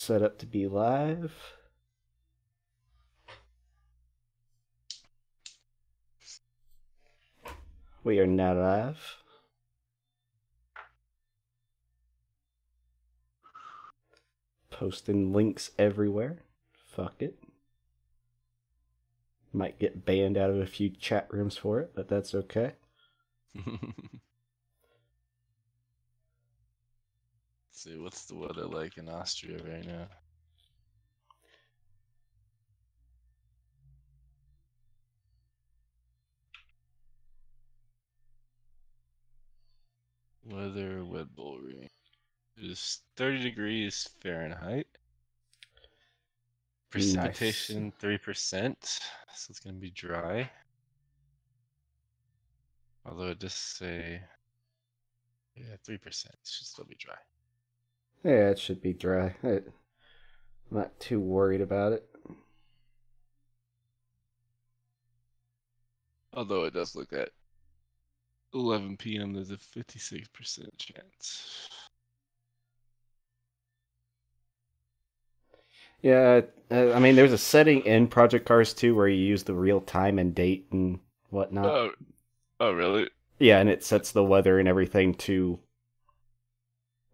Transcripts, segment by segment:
set up to be live. We are now live. Posting links everywhere. Fuck it. Might get banned out of a few chat rooms for it, but that's okay. See, what's the weather like in Austria right now? Weather Web Bull Ring. It is 30 degrees Fahrenheit. Precipitation 3%, so it's gonna be dry. Although it does say, yeah, 3%. It should still be dry. Yeah, it should be dry. I'm not too worried about it. Although it does look at 11 p.m. there's a 56% chance. Yeah, I mean, there's a setting in Project Cars 2 where you use the real time and date and whatnot. Oh, really? Yeah, and it sets the weather and everything to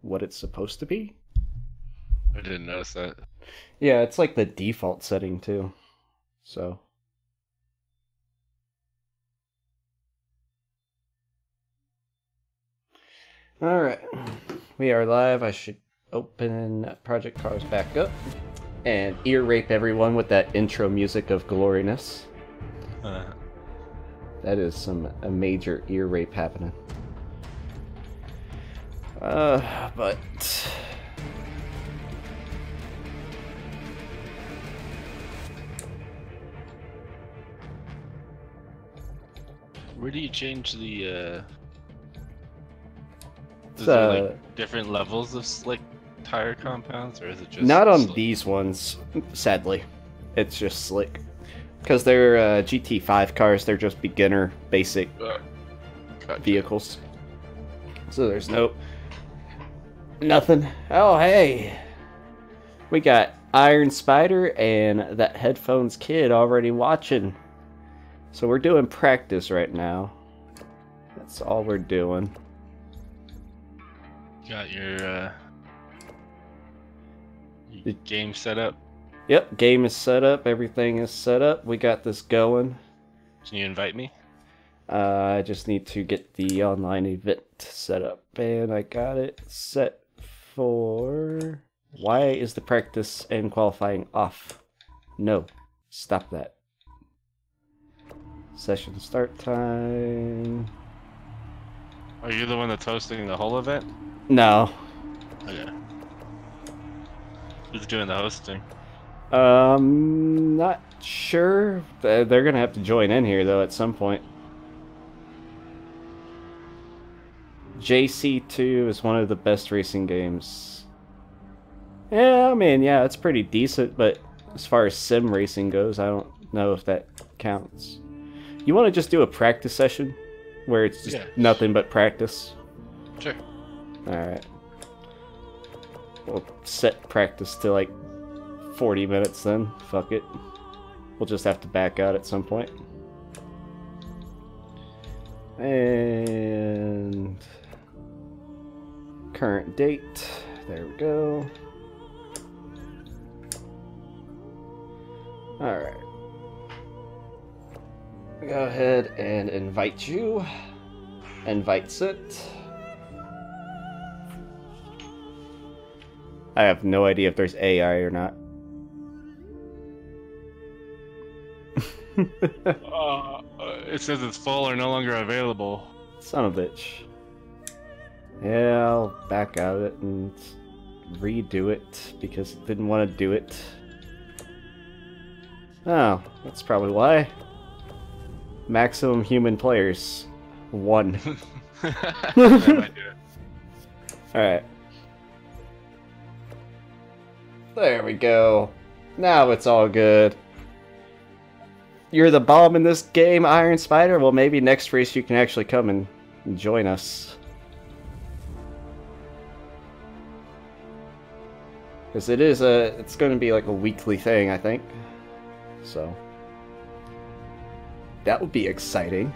what it's supposed to be. I didn't notice that. Yeah, it's like the default setting too. So. Alright. We are live. I should open Project Cars back up and ear rape everyone with that intro music of gloriness. That is a major ear rape happening. But where do you change the is there like different levels of slick tire compounds, or is it just not on slick? these ones, sadly. It's just slick. Because they're GT5 cars, they're just beginner, basic Gotcha. vehicles. So there's nothing. Oh, hey! We got Iron Spider and that Headphones Kid already watching. So we're doing practice right now. That's all we're doing. Got your game set up. Yep, game is set up. Everything is set up. We got this going. Can you invite me? I just need to get the online event set up. And I got it set for... Why is the practice and qualifying off? No. Stop that. Session start time. Are you the one that's hosting the whole event? No. Okay. Who's doing the hosting? Not sure. They're gonna have to join in here though at some point. JC2 is one of the best racing games. Yeah, I mean, yeah, it's pretty decent, but as far as sim racing goes, I don't know if that counts. You want to just do a practice session where it's just nothing but practice? Sure. Alright. We'll set practice to like 40 minutes then. Fuck it. We'll just have to back out at some point. And current date. There we go. Alright. Go ahead and invite you. Invites it. I have no idea if there's AI or not. It says it's full or no longer available. Son of a bitch. Yeah, I'll back out of it and redo it because it didn't want to do it. Oh, that's probably why. Maximum human players. 1. Alright. There we go. Now it's all good. You're the bomb in this game, Iron Spider? Well, maybe next race you can actually come and join us. Because it's going to be like a weekly thing, I think. So that would be exciting.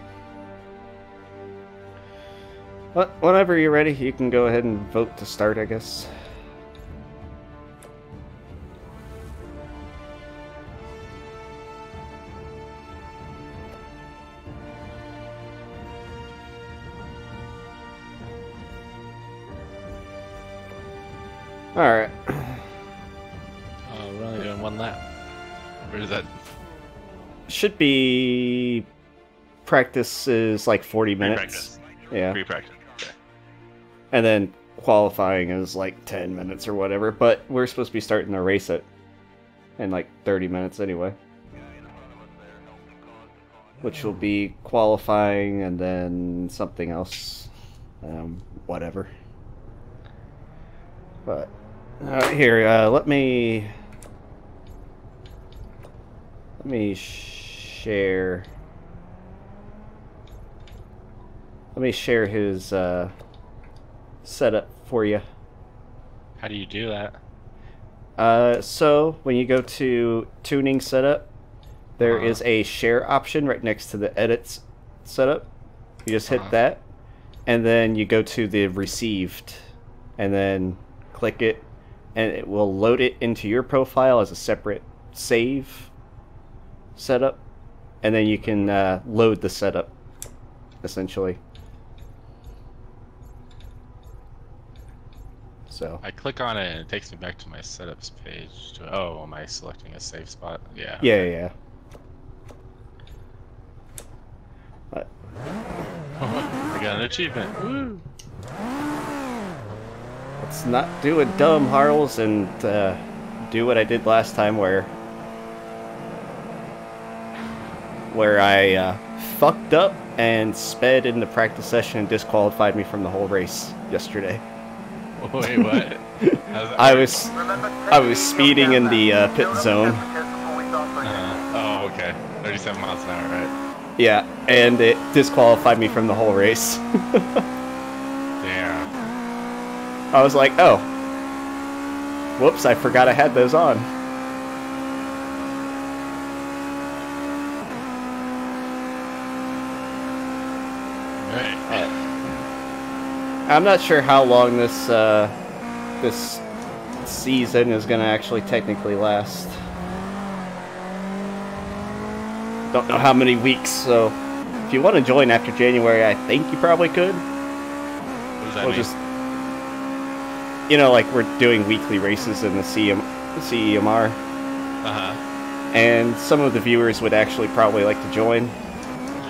But whenever you're ready, you can go ahead and vote to start, I guess. Alright. We're only doing one lap. Where is that? Should be... Practice is like 40 minutes. Pre-practice. Yeah. Pre-practice. Okay. And then qualifying is like 10 minutes or whatever. But we're supposed to be starting the race in like 30 minutes anyway. Which will be qualifying and then something else. Whatever. But... here, let me share... Let me share his setup for you. How do you do that? So when you go to tuning setup, there is a share option right next to the edits setup. You just hit that, and then you go to the received, and then click it, and it will load it into your profile as a separate save setup, and then you can load the setup, essentially. So I click on it and it takes me back to my setups page. Oh, am I selecting a safe spot? Yeah. yeah. But I got an achievement. Woo! let's not do a dumb Harles and do what I did last time where I fucked up and sped in the practice session and disqualified me from the whole race yesterday. Wait, what? I was speeding in the pit zone. Oh, okay. 37 miles an hour, right? Yeah, and it disqualified me from the whole race. Damn. I was like, oh. Whoops, I forgot I had those on. Right. I'm not sure how long this season is going to actually technically last. Don't know how many weeks, so if you want to join after January, I think you probably could. What does that We'll mean? just, you know, like we're doing weekly races in the CEMR, Uh-huh. and some of the viewers would actually probably like to join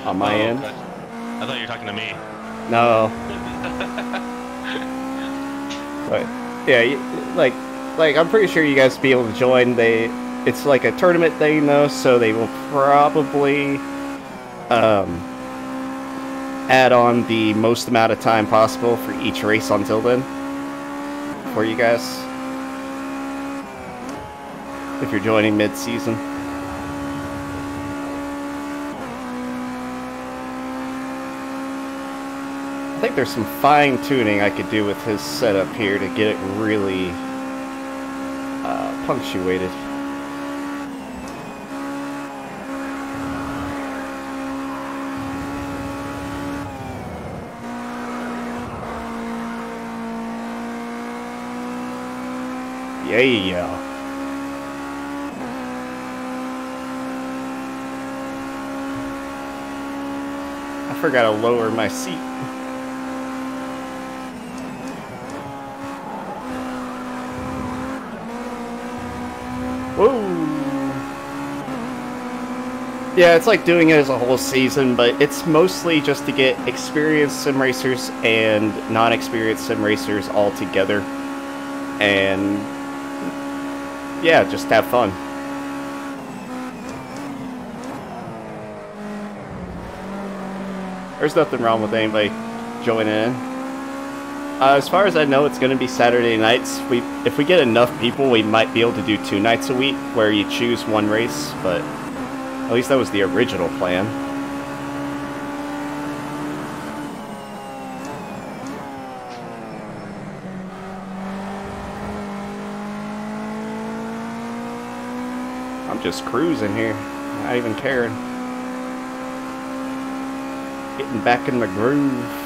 on my end. Gotcha. I thought you were talking to me. No. But yeah, like I'm pretty sure you guys will be able to join. It's like a tournament thing though, so they will probably add on the most amount of time possible for each race until then for you guys if you're joining mid-season. I think there's some fine-tuning I could do with his setup here to get it really punctuated. Yeah. I forgot to lower my seat. Whoa! Yeah, it's like doing it as a whole season, but it's mostly just to get experienced sim racers and non-experienced sim racers all together. And yeah, just have fun. There's nothing wrong with anybody joining in. As far as I know, it's going to be Saturday nights. If we get enough people, we might be able to do 2 nights a week where you choose one race, but at least that was the original plan. I'm just cruising here, not even caring. Getting back in the groove.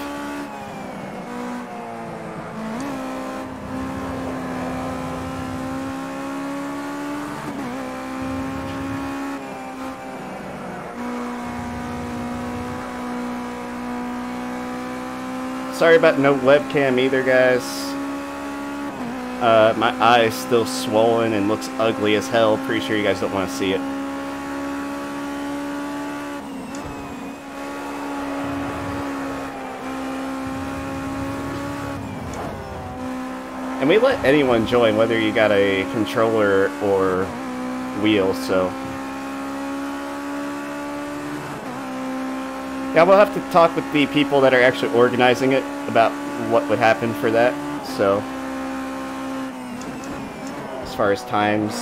Sorry about no webcam either, guys. My eye is still swollen and looks ugly as hell. Pretty sure you guys don't want to see it. And we let anyone join, whether you got a controller or wheel, so... Yeah, we'll have to talk with the people that are actually organizing it about what would happen for that, so... As far as times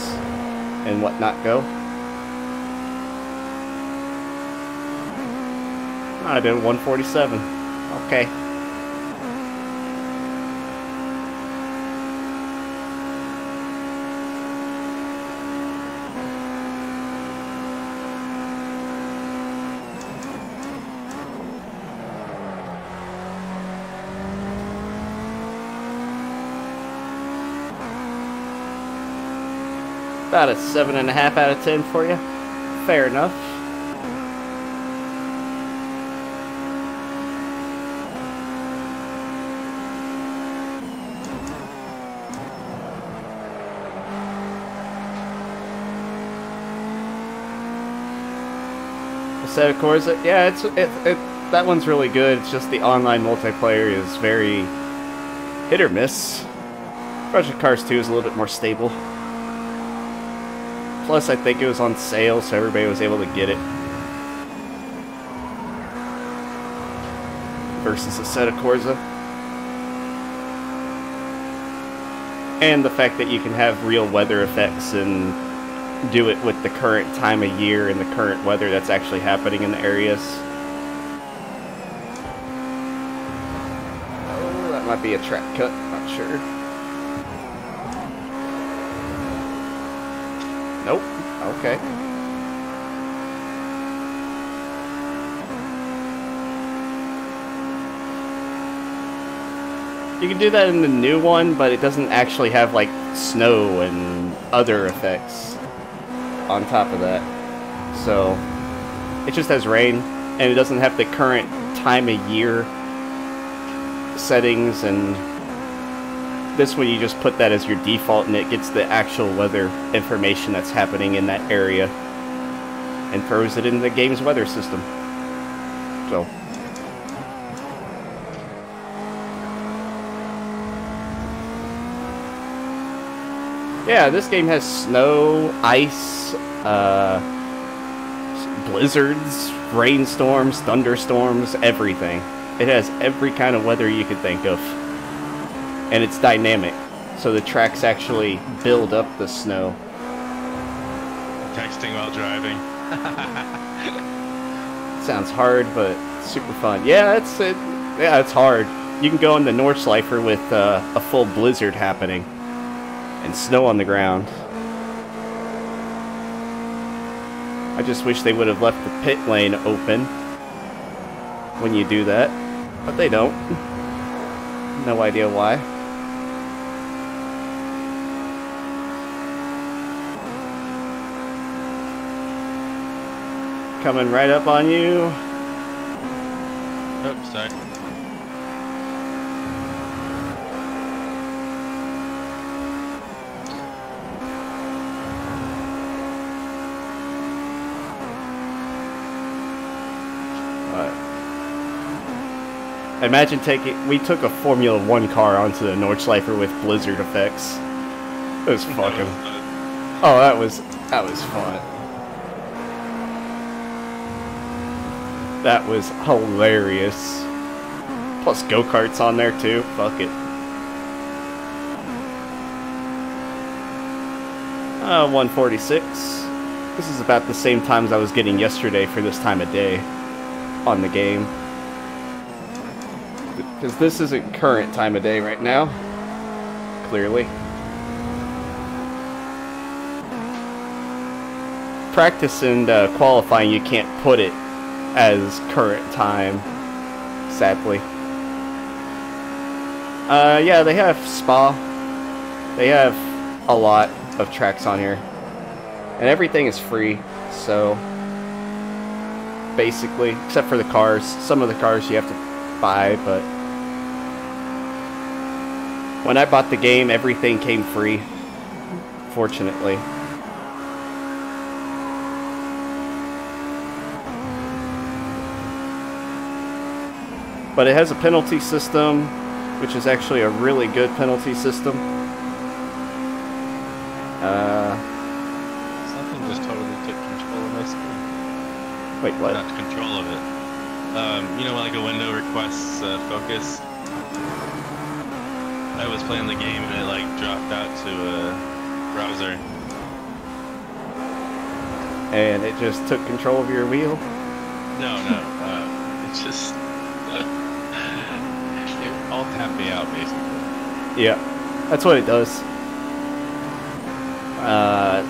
and whatnot go. I did 147. Okay. About a 7.5 out of 10 for you. Fair enough. Assetto Corsa, yeah, that one's really good. It's just the online multiplayer is very hit or miss. Project Cars 2 is a little bit more stable. Plus, I think it was on sale, so everybody was able to get it. Versus Assetto Corsa. And the fact that you can have real weather effects and do it with the current time of year and the current weather that's actually happening in the areas. Oh, that might be a track cut, not sure. Nope. Okay. You can do that in the new one, but it doesn't actually have, like, snow and other effects on top of that. So, it just has rain, and it doesn't have the current time of year settings, and this one you just put that as your default and it gets the actual weather information that's happening in that area and throws it in the game's weather system. So yeah, this game has snow, ice, blizzards, rainstorms, thunderstorms, everything. It has every kind of weather you could think of. And it's dynamic, so the tracks actually build up the snow. Texting while driving. Sounds hard, but super fun. Yeah, it's hard. You can go in the Nordschleifer with a full blizzard happening and snow on the ground. I just wish they would have left the pit lane open when you do that, but they don't. No idea why. Coming right up on you. Oops, sorry. Imagine we took a Formula 1 car onto the Nordschleifer with blizzard effects. It was fucking... Oh, that was fun. That was hilarious. Plus go-karts on there too. Fuck it. 146. This is about the same times I was getting yesterday for this time of day on the game. Because this isn't current time of day right now. Clearly. practice and qualifying, you can't put it as current time, sadly. Yeah, they have Spa. They have a lot of tracks on here. And everything is free, so basically, except for the cars. Some of the cars you have to buy, but when I bought the game, everything came free, fortunately. But it has a penalty system, which is actually a really good penalty system. Something just totally took control of my screen. Wait, what? Not control of it. You know, when like a window requests focus. I was playing the game and it like dropped out to a browser. And it just took control of your wheel? No, it's just it all tapped me out basically. Yeah, that's what it does.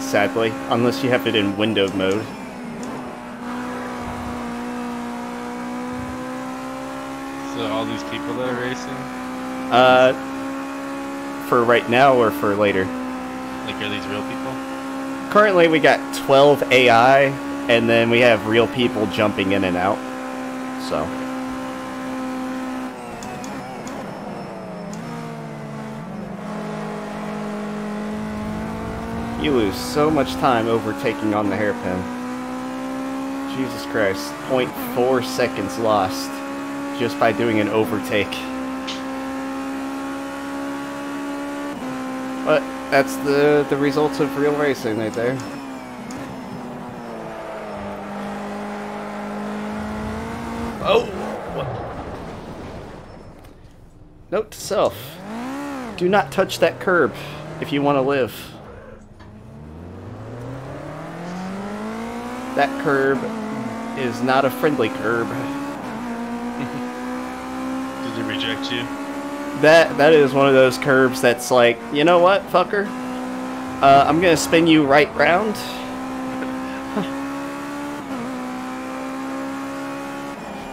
Sadly, unless you have it in windowed mode. So all these people that are racing? For right now or for later? Like, are these real people? Currently we got 12 AI, and then we have real people jumping in and out. So. You lose so much time overtaking on the hairpin. Jesus Christ. 0.4 seconds lost just by doing an overtake. But that's the results of real racing right there. Oh! What? Note to self. Do not touch that curb if you want to live. That curb is not a friendly curb. Did it reject you? That is one of those curbs that's like, you know what, fucker? I'm gonna spin you right round.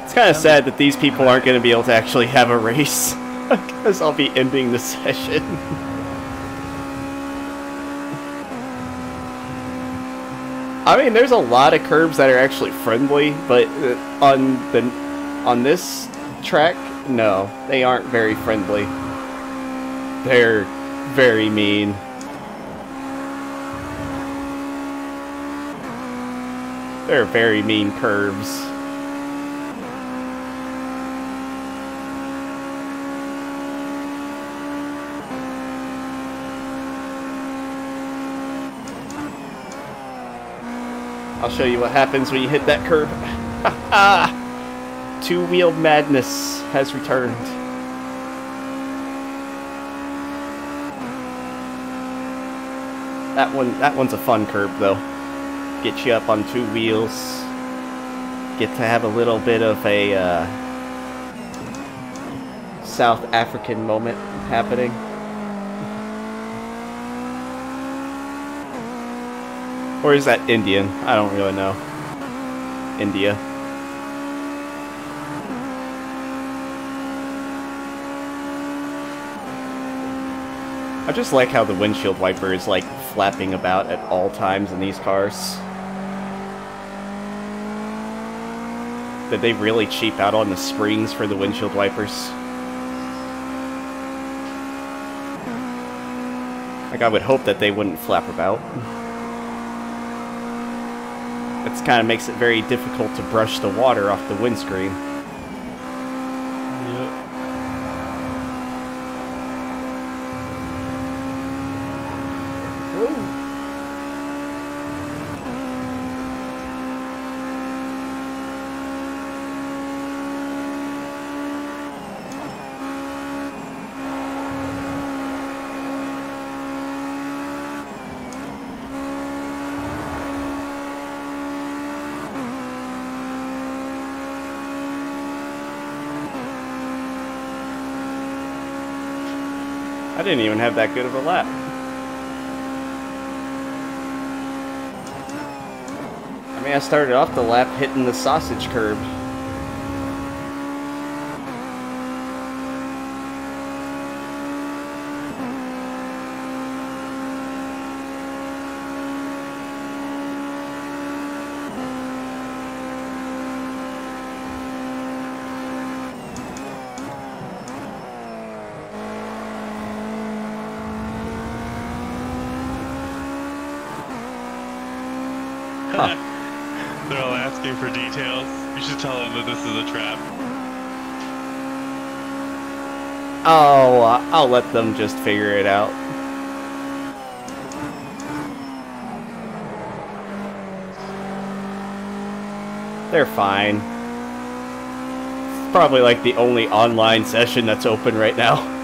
It's kind of sad that these people aren't gonna be able to actually have a race, because I'll be ending the session. I mean, there's a lot of curbs that are actually friendly, but on this track, no, they aren't very friendly. They're very mean. They're very mean curves. I'll show you what happens when you hit that curb. Two-wheel madness has returned. That one's a fun curb though. Get you up on two wheels. Get to have a little bit of a South African moment happening. Or is that Indian? I don't really know. India. I just like how the windshield wiper is like flapping about at all times in these cars. Did they really cheap out on the springs for the windshield wipers? Like, I would hope that they wouldn't flap about. It kind of makes it very difficult to brush the water off the windscreen. I didn't even have that good of a lap. mean, I started off the lap hitting the sausage curb. They're all asking for details. You should tell them that this is a trap. Oh, I'll let them just figure it out. They're fine. It's probably like the only online session that's open right now.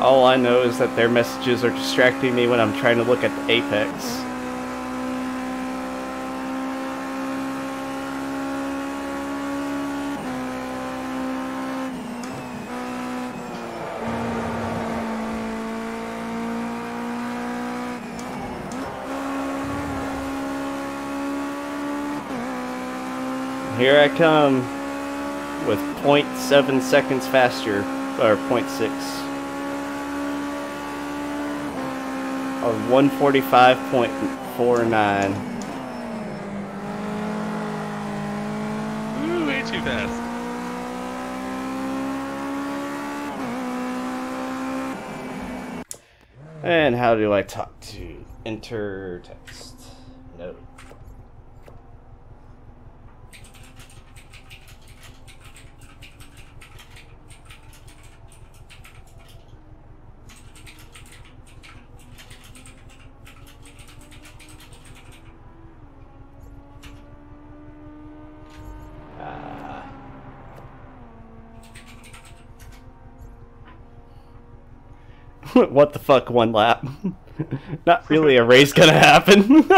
All I know is that their messages are distracting me when I'm trying to look at the Apex. Here I come with 0.7 seconds faster, or 0.6. Or 145.49. Ooh, way too fast. And how do I talk to enter text? No. What the fuck, one lap? Not really a race gonna happen.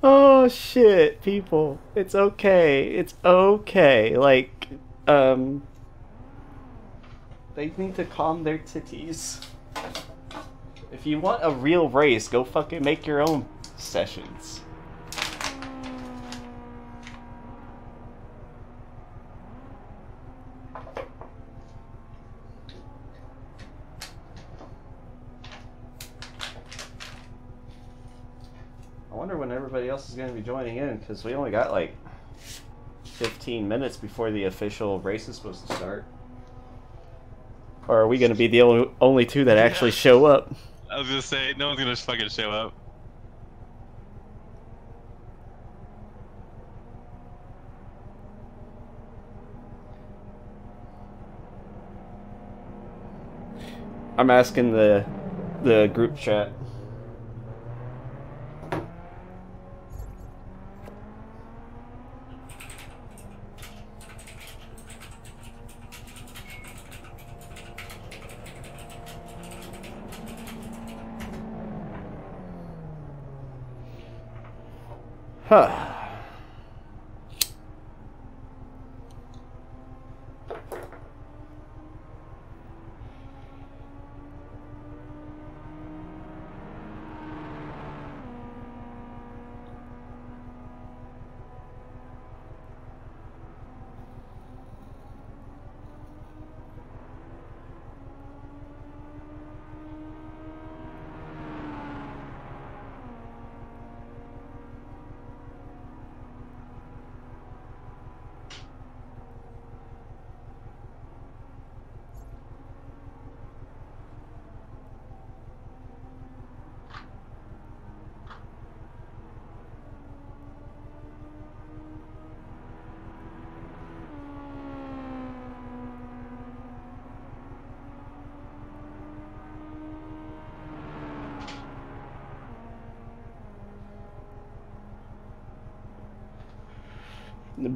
Oh shit, people. It's okay. It's okay. Like, they need to calm their titties. If you want a real race, go fucking make your own sessions. I wonder when everybody else is going to be joining in, because we only got like 15 minutes before the official race is supposed to start. Or are we going to be the only two that actually show up? I was gonna say, no one's gonna fucking show up. I'm asking the group chat. Huh.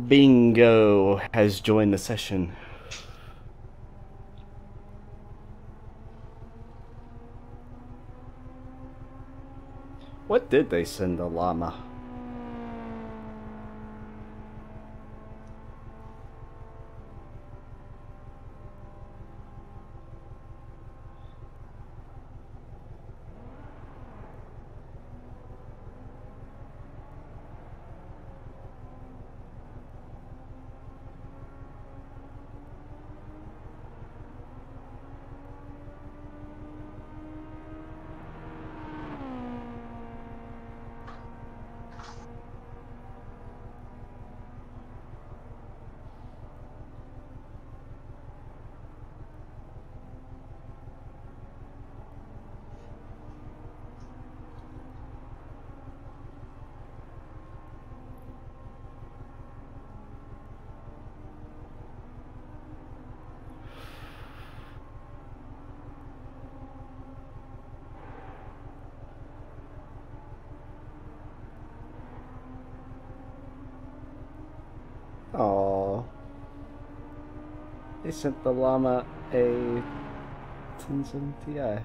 Bingo has joined the session. What did they send the llama? Oh, they sent the llama a Tianzin Ti.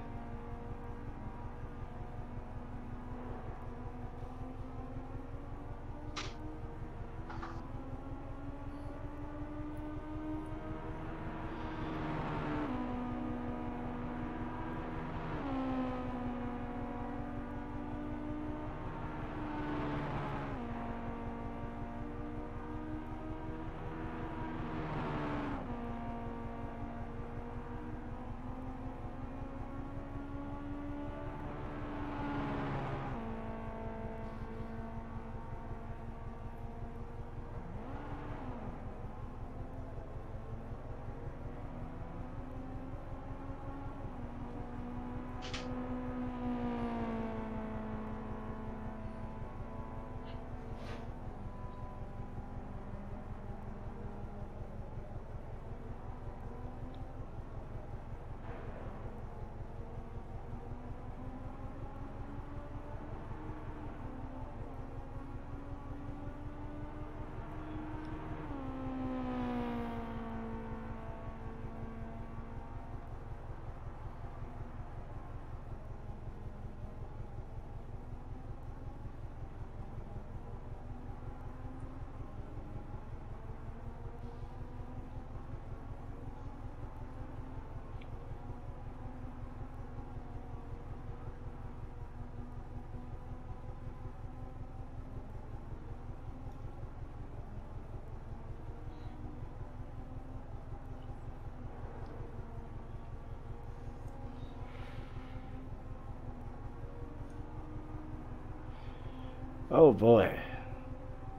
Oh boy.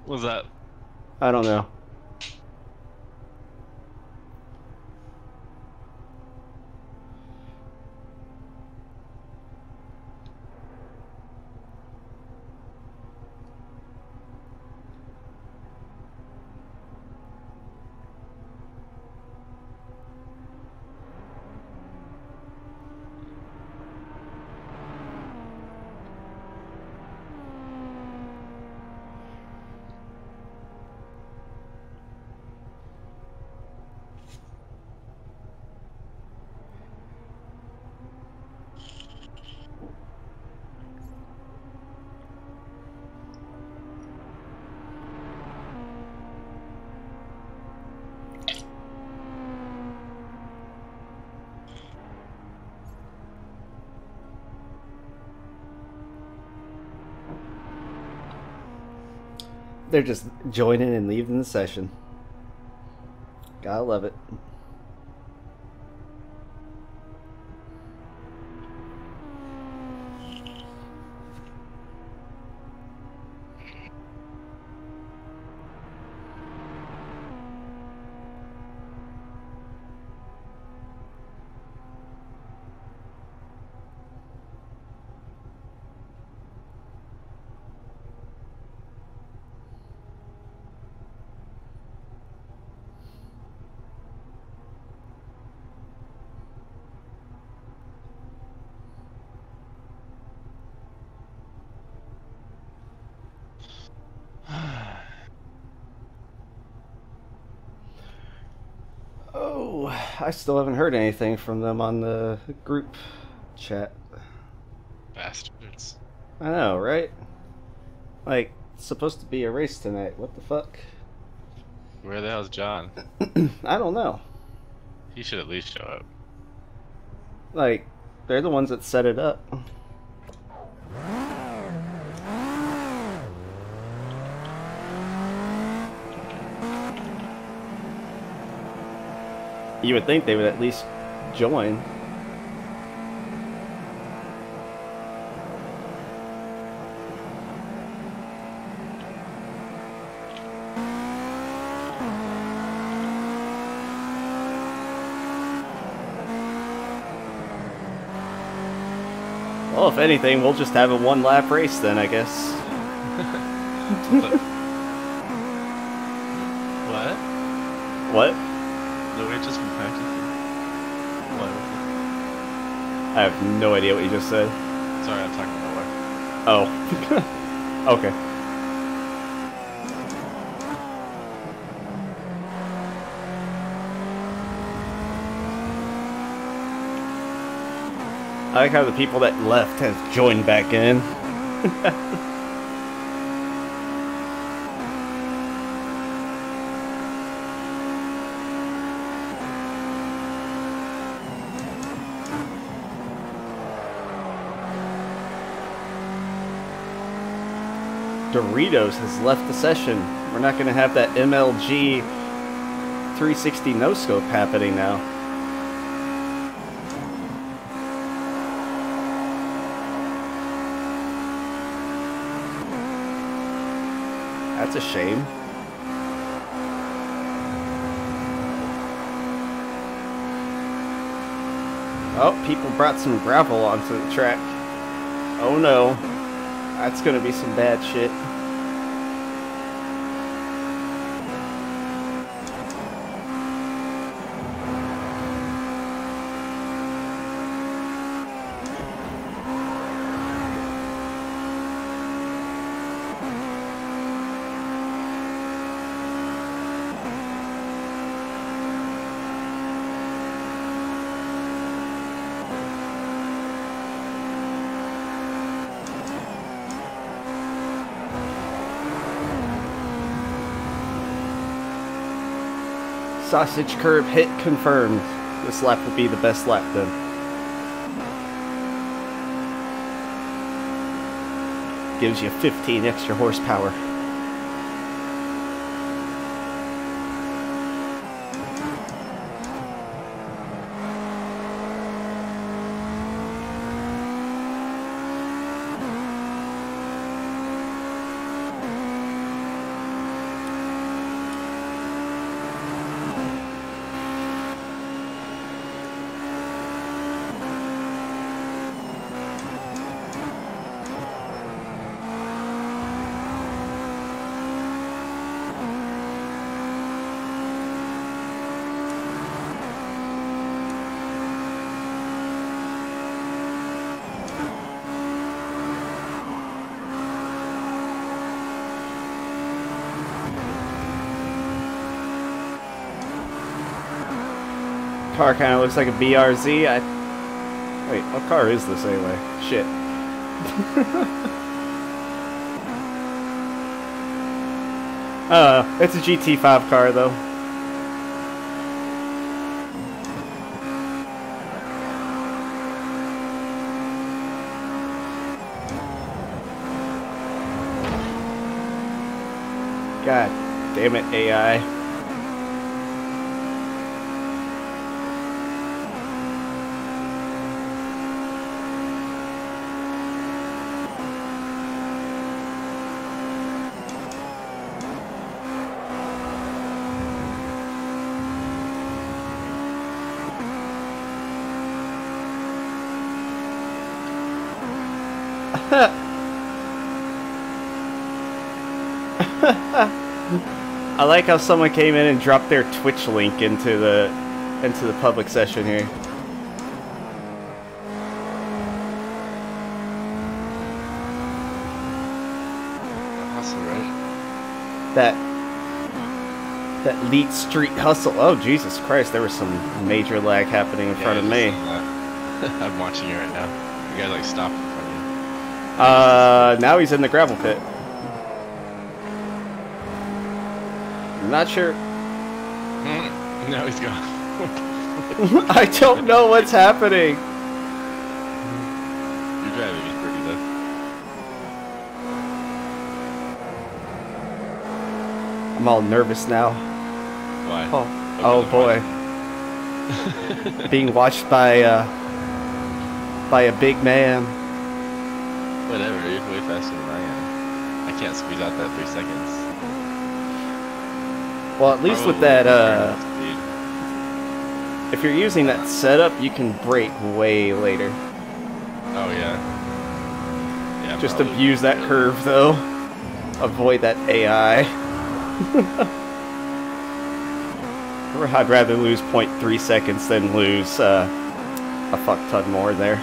What's that? I don't know. They're just joining and leaving the session. Gotta love it. Oh, I still haven't heard anything from them on the group chat. Bastards. I know, right? Like, it's supposed to be a race tonight. What the fuck? Where the hell's John? I don't know. He should at least show up. Like, they're the ones that set it up. You would think they would at least join. Well, if anything, we'll just have a one-lap race then, I guess. What? What? No, we've just been practicing. What? I have no idea what you just said. Sorry, I'm talking about what? Oh. Okay. I like how the people that left have joined back in. Doritos has left the session. We're not going to have that MLG 360 no-scope happening now. That's a shame. Oh, people brought some gravel onto the track. Oh no. That's gonna be some bad shit. Sausage curb hit confirmed. This lap will be the best lap then. Gives you 15 extra horsepower. Car kind of looks like a BRZ. Wait, what car is this anyway? Shit. It's a GT5 car though. God damn it, AI. I like how someone came in and dropped their Twitch link into the public session here. Hustle, right? That Leet Street Hustle. Oh Jesus Christ! There was some major lag happening in front of me. I'm watching it right now. You guys like stop in front of you. Now he's in the gravel pit. I'm not sure. No, he's gone. I don't know what's happening. Your driving is pretty though. I'm all nervous now. Why? Oh boy. Being watched by a big man. Whatever, you're way faster than I am. I can't squeeze out that 3 seconds. Well, at least with Probably that, speed. if you're using that setup, you can brake way later. Oh yeah. Yeah. Just probably. abuse that curve, though. Avoid that AI. I'd rather lose 0.3 seconds than lose a fuck ton more there.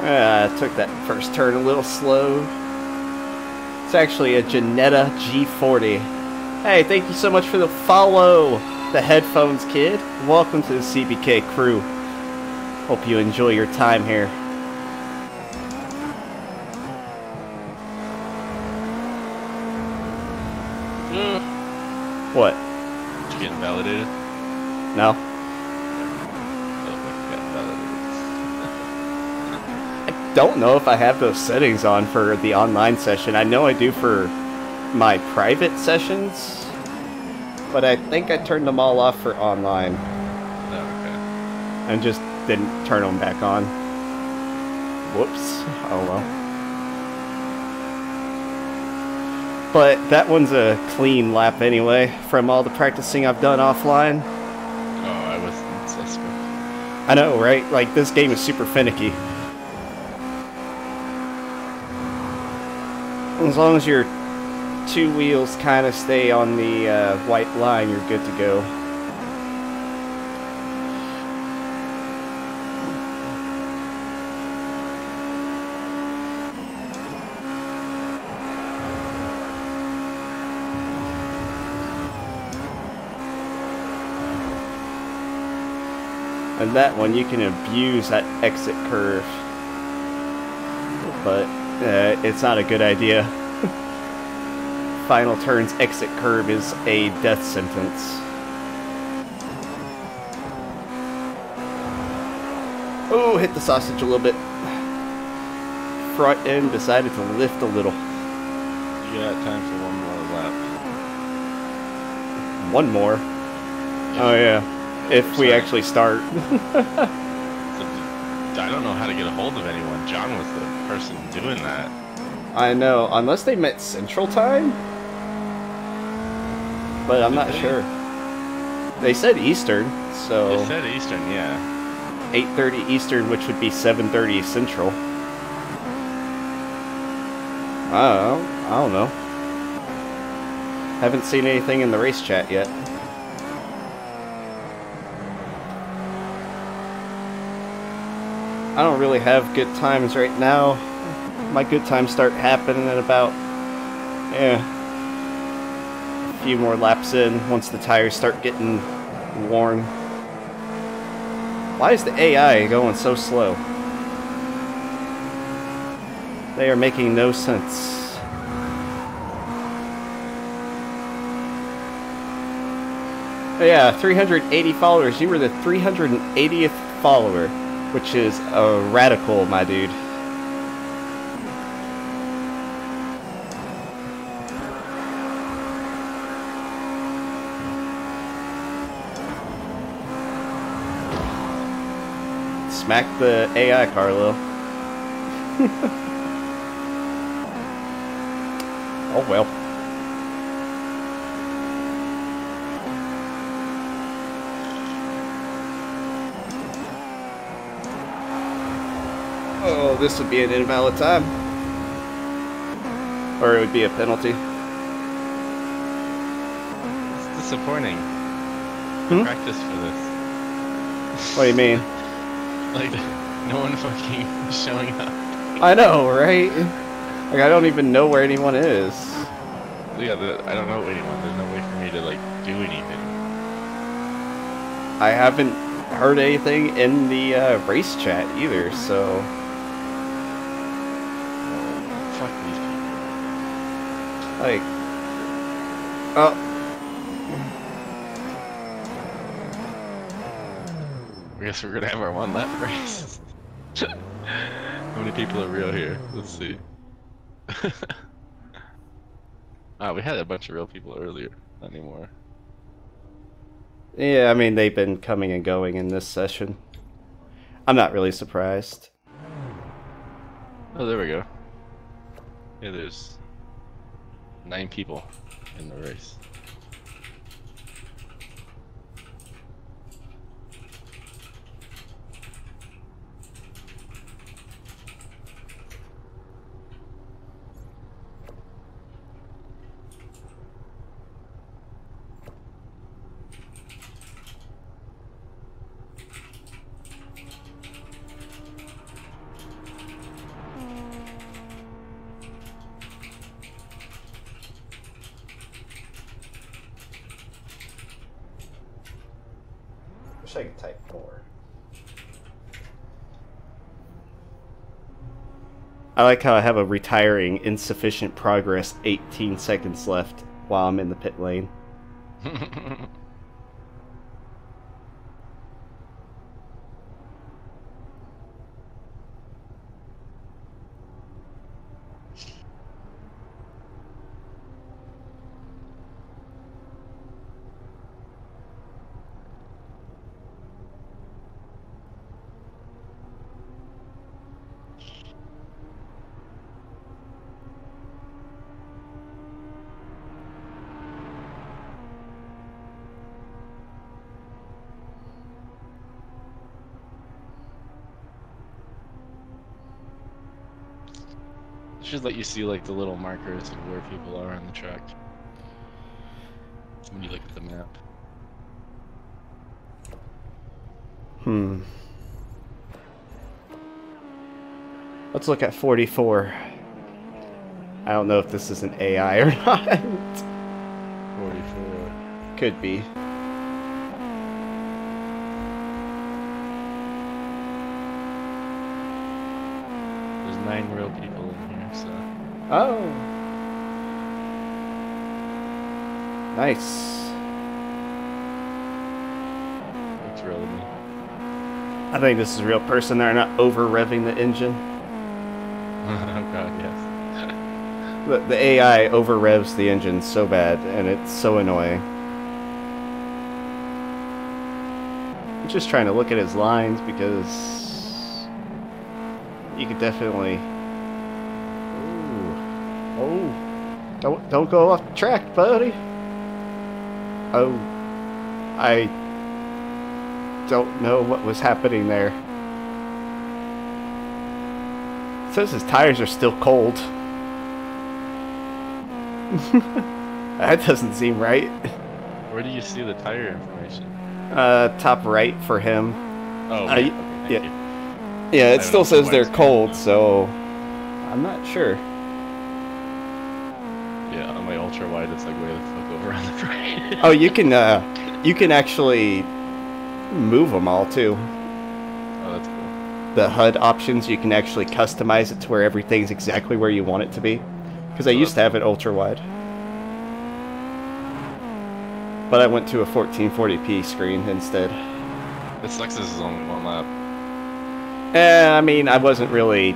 I took that first turn a little slow. It's actually a Janetta G40. Hey, thank you so much for the follow, the headphones kid. Welcome to the CBK crew. Hope you enjoy your time here. What? Did you get validated? No? Don't know if I have those settings on for the online session. I know I do for my private sessions, but I think I turned them all off for online Oh, okay. and just didn't turn them back on. Whoops. Oh well. But that one's a clean lap anyway, from all the practicing I've done offline. Oh, I wasn't suspect. I know, right? Like, this game is super finicky. As long as your two wheels kind of stay on the white line, you're good to go. And that one, you can abuse that exit curve. But it's not a good idea. Final turn's exit curve is a death sentence. Oh, hit the sausage a little bit. Front end decided to lift a little. You got time for one more lap. One more? Oh yeah. If we Sorry. actually start. I don't know how to get a hold of anyone. John was the person doing that. I know, unless they met Central Time? But I'm not sure. They said Eastern, so They said Eastern, yeah. 8:30 Eastern, which would be 7:30 Central. I don't know. Haven't seen anything in the race chat yet. I don't really have good times right now. My good times start happening at about, a few more laps in once the tires start getting worn. Why is the AI going so slow? They are making no sense. But yeah, 380 followers. You were the 380th follower, which is a radical, my dude. Smack the AI, Carlo. Oh well. Oh, this would be an invalid time. Or it would be a penalty. It's disappointing. Practice for this. What do you mean? Like, no one fucking showing up. I know, right? Like, I don't even know where anyone is. Yeah, I don't know anyone. There's no way for me to like do anything. I haven't heard anything in the race chat either, so... Fuck these people. Like... Oh. I guess we're gonna have our one lap race. How many people are real here? Let's see. We had a bunch of real people earlier. Not anymore. Yeah, I mean, they've been coming and going in this session. I'm not really surprised. Oh, there we go. Yeah, there's 9 people in the race. Wish I could type more. I like how I have a retiring insufficient progress 18 seconds left while I'm in the pit lane. Should let you see like the little markers of where people are on the track when you look at the map. Let's look at 44. I don't know if this is an AI or not. 44. Could be. There's 9 real people in here, so. Oh. Nice. Looks real to me. I think this is a real person. They're not over-revving the engine. Oh god, yes. The AI over-revs the engine so bad, and it's so annoying. I'm just trying to look at his lines because you could definitely. Ooh. Oh, don't go off the track, buddy. Oh, I don't know what was happening there. It says his tires are still cold. That doesn't seem right. Where do you see the tire information? Top right for him. Oh, okay, thank you. Yeah, it I still don't know says they're why it's cold, green. so I'm not sure. Yeah, on my ultra wide, it's like way the fuck over on the right. Oh, you can actually move them all too. Oh, that's cool. The HUD options, you can actually customize it to where everything's exactly where you want it to be. Because I used to have it ultra wide, but I went to a 1440p screen instead. It sucks this is only 1 lap. I mean, I wasn't really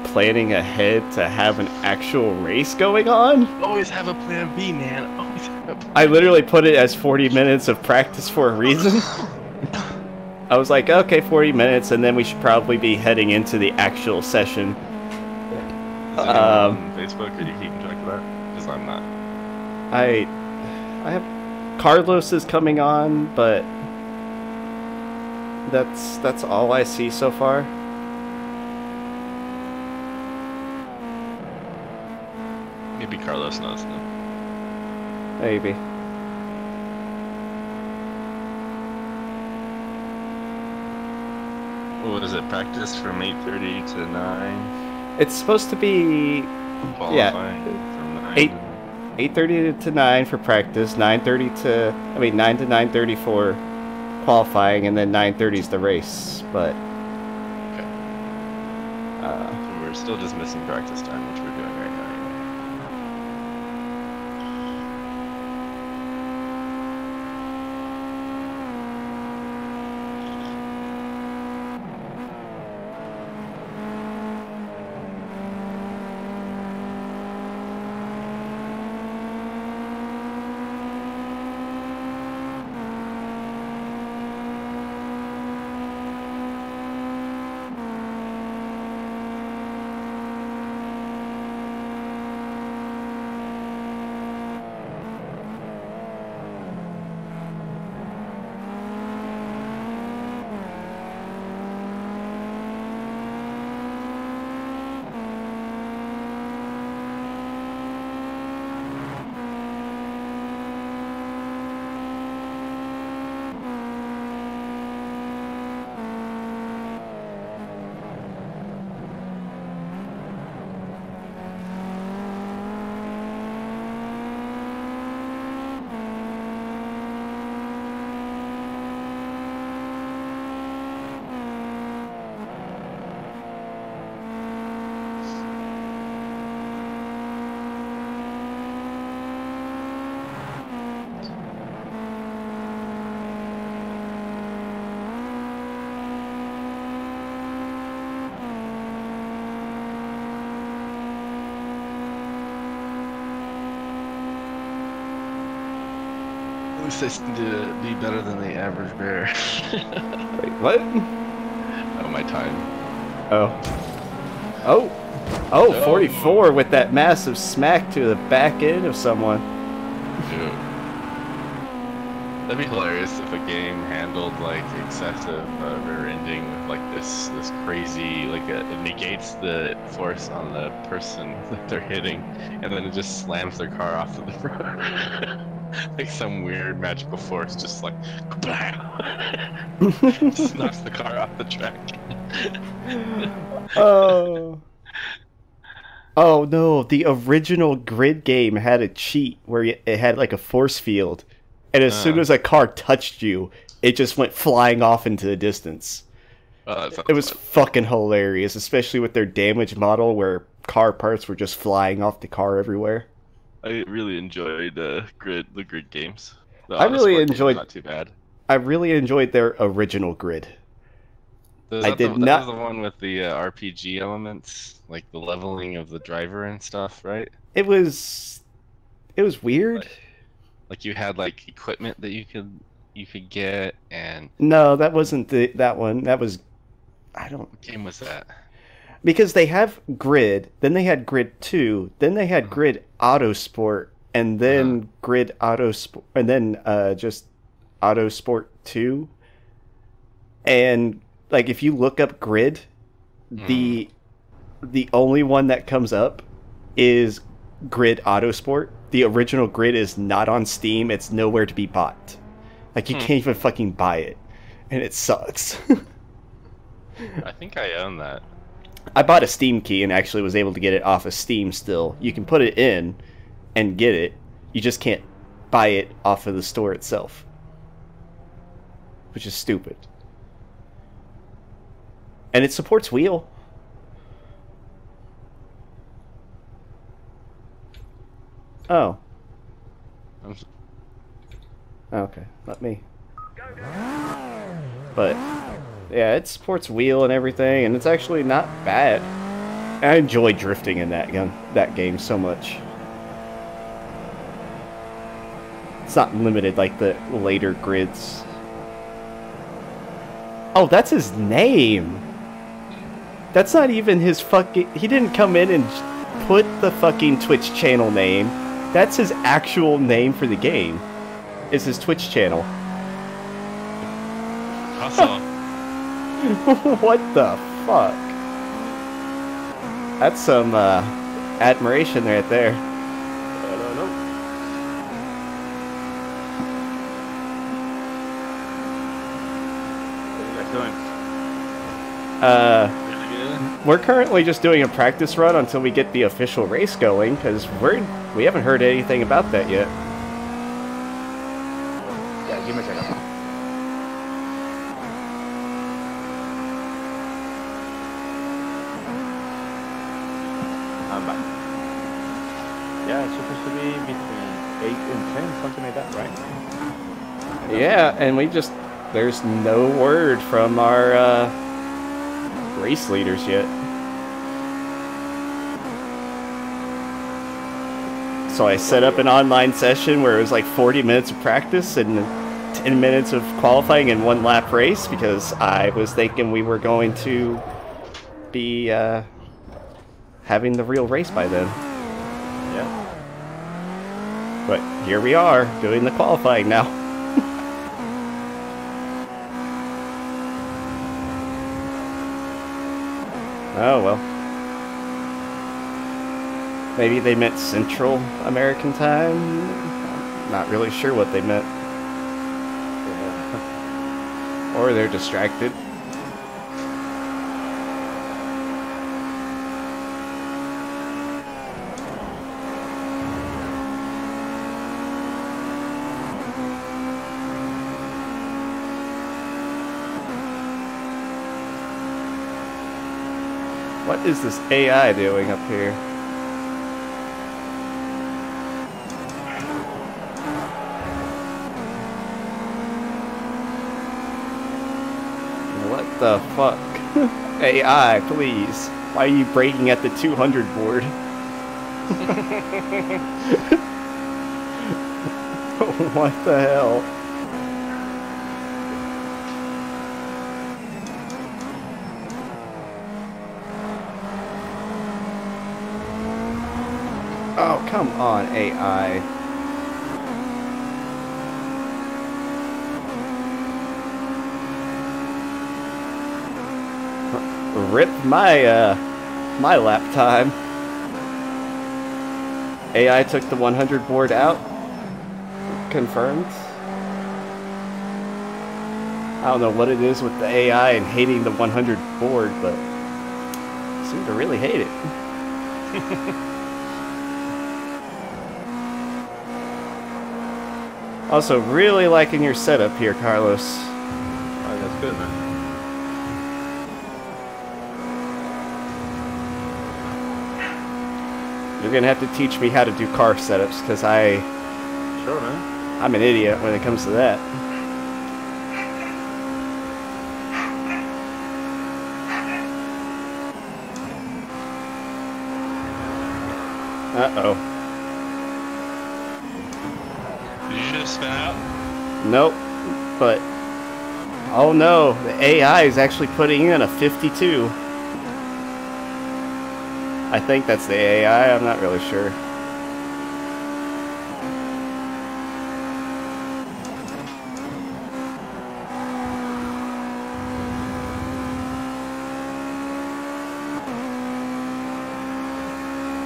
planning ahead to have an actual race going on. Always have a plan B, man. Always have a plan I literally put it as 40 minutes of practice for a reason. I was like, okay, 40 minutes, and then we should probably be heading into the actual session. Is anyone on Facebook, or do you keep track of that? Because I'm not. I have Carlos is coming on, but that's all I see so far. Maybe Carlos knows them. Maybe. What is it? Practice from 8:30 to 9. It's supposed to be qualifying from 9 8 8:30 to 9 for practice, 9 to 9:30 for qualifying, and then 9:30 is the race. But Okay. So we're still just missing practice time, which we're doing right now. At least I seem to be better than the average bear. wait, what? Oh, my time. Oh. Oh, 44 with that massive smack to the back end of someone. Dude. That'd be hilarious if a game handled like excessive rear ending with like this crazy it negates the force on the person that they're hitting, and then it just slams their car off of the road. Like some weird magical force, just like just knocks the car off the track. Oh. Oh no, the original Grid game had a cheat where it had like a force field, and as soon as a car touched you, it just went flying off into the distance. It was fucking hilarious, especially with their damage model where car parts were just flying off the car everywhere. I really enjoyed the grid games. I really enjoyed. Not too bad. I really enjoyed their original Grid. That was the one with the RPG elements, like the leveling of the driver and stuff, right? It was weird. Like you had like equipment that you could get, and no, that wasn't that one. That was What game was that? Because they have Grid, then they had Grid 2, then they had Grid Autosport, and then Grid Autosport, and then just Autosport 2. And like if you look up Grid, the only one that comes up is Grid Autosport. The original Grid is not on Steam. It's nowhere to be bought. Like you can't even fucking buy it, and it sucks. I think I own that. I bought a Steam key and actually was able to get it off of Steam still. You can put it in and get it. You just can't buy it off of the store itself. Which is stupid. And it supports Wheel. Oh. Okay, let me. But yeah, it supports Wheel and everything, and it's actually not bad. I enjoy drifting in that game so much. It's not limited like the later Grids. Oh, that's his name. That's not even his fucking... He didn't come in and put the fucking Twitch channel name. That's his actual name for the game. It's his Twitch channel. Awesome. What the fuck? That's some admiration right there. I don't know. What are you guys doing? Really good. we're currently just doing a practice run until we get the official race going, because we haven't heard anything about that yet. Yeah, give me a second. I'm back. Yeah, it's supposed to be between 8 and 10, something like that, right? Yeah, and there's no word from our race leaders yet. So I set up an online session where it was like 40 minutes of practice and 10 minutes of qualifying and 1 lap race, because I was thinking we were going to be having the real race by then. Yeah. But here we are, doing the qualifying now. Oh well. Maybe they meant Central American time? I'm not really sure what they meant. Yeah. Or they're distracted. What is this AI doing up here? What the fuck? AI, please. Why are you braking at the 200 board? What the hell? Oh, come on, AI. Rip my, my lap time. AI took the 100 board out. Confirmed. I don't know what it is with the AI and hating the 100 board, but I seem to really hate it. Also, really liking your setup here, Carlos. Oh, that's good, man. You're gonna have to teach me how to do car setups, because Sure, man. I'm an idiot when it comes to that. Uh-oh. Did you just spin out? Nope. But... oh no, the AI is actually putting in a 52. I think that's the AI, I'm not really sure.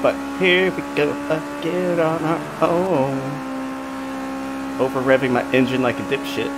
But here we go again on our own. Over revving my engine like a dipshit.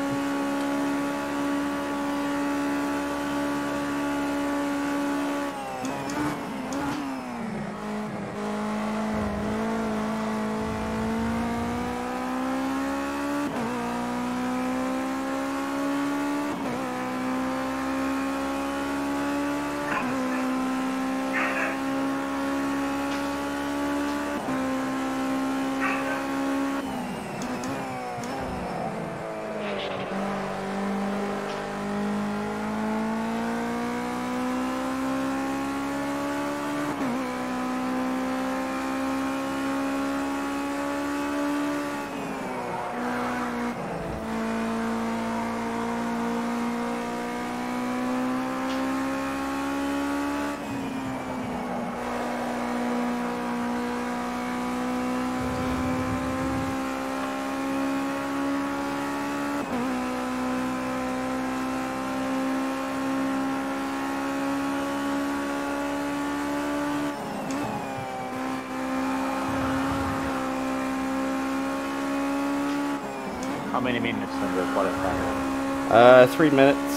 How many minutes in the qualifier? 3 minutes.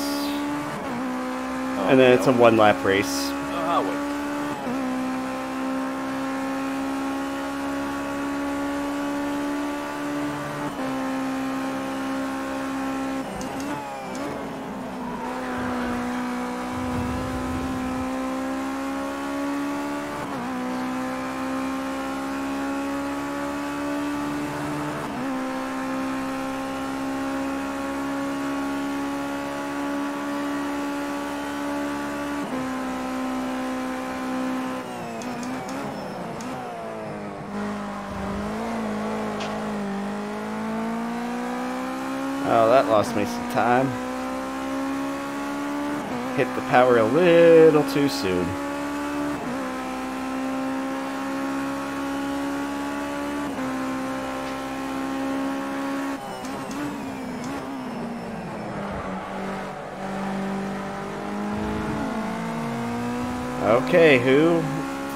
Oh, And then it's a 1 lap race. Oh, wait. Oh, that lost me some time. Hit the power a little too soon. Okay, who?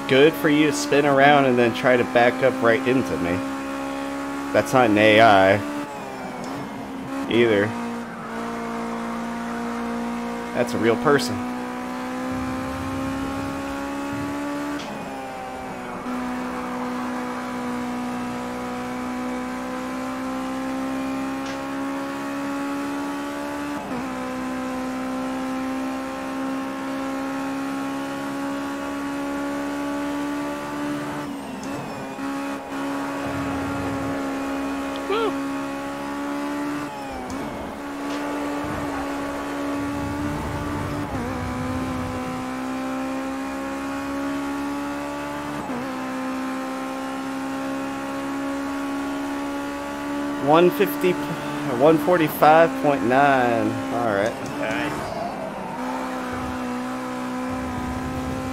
Good for you to spin around and then try to back up right into me. That's not an AI. Either. That's a real person. One 145.9. All right. Nice.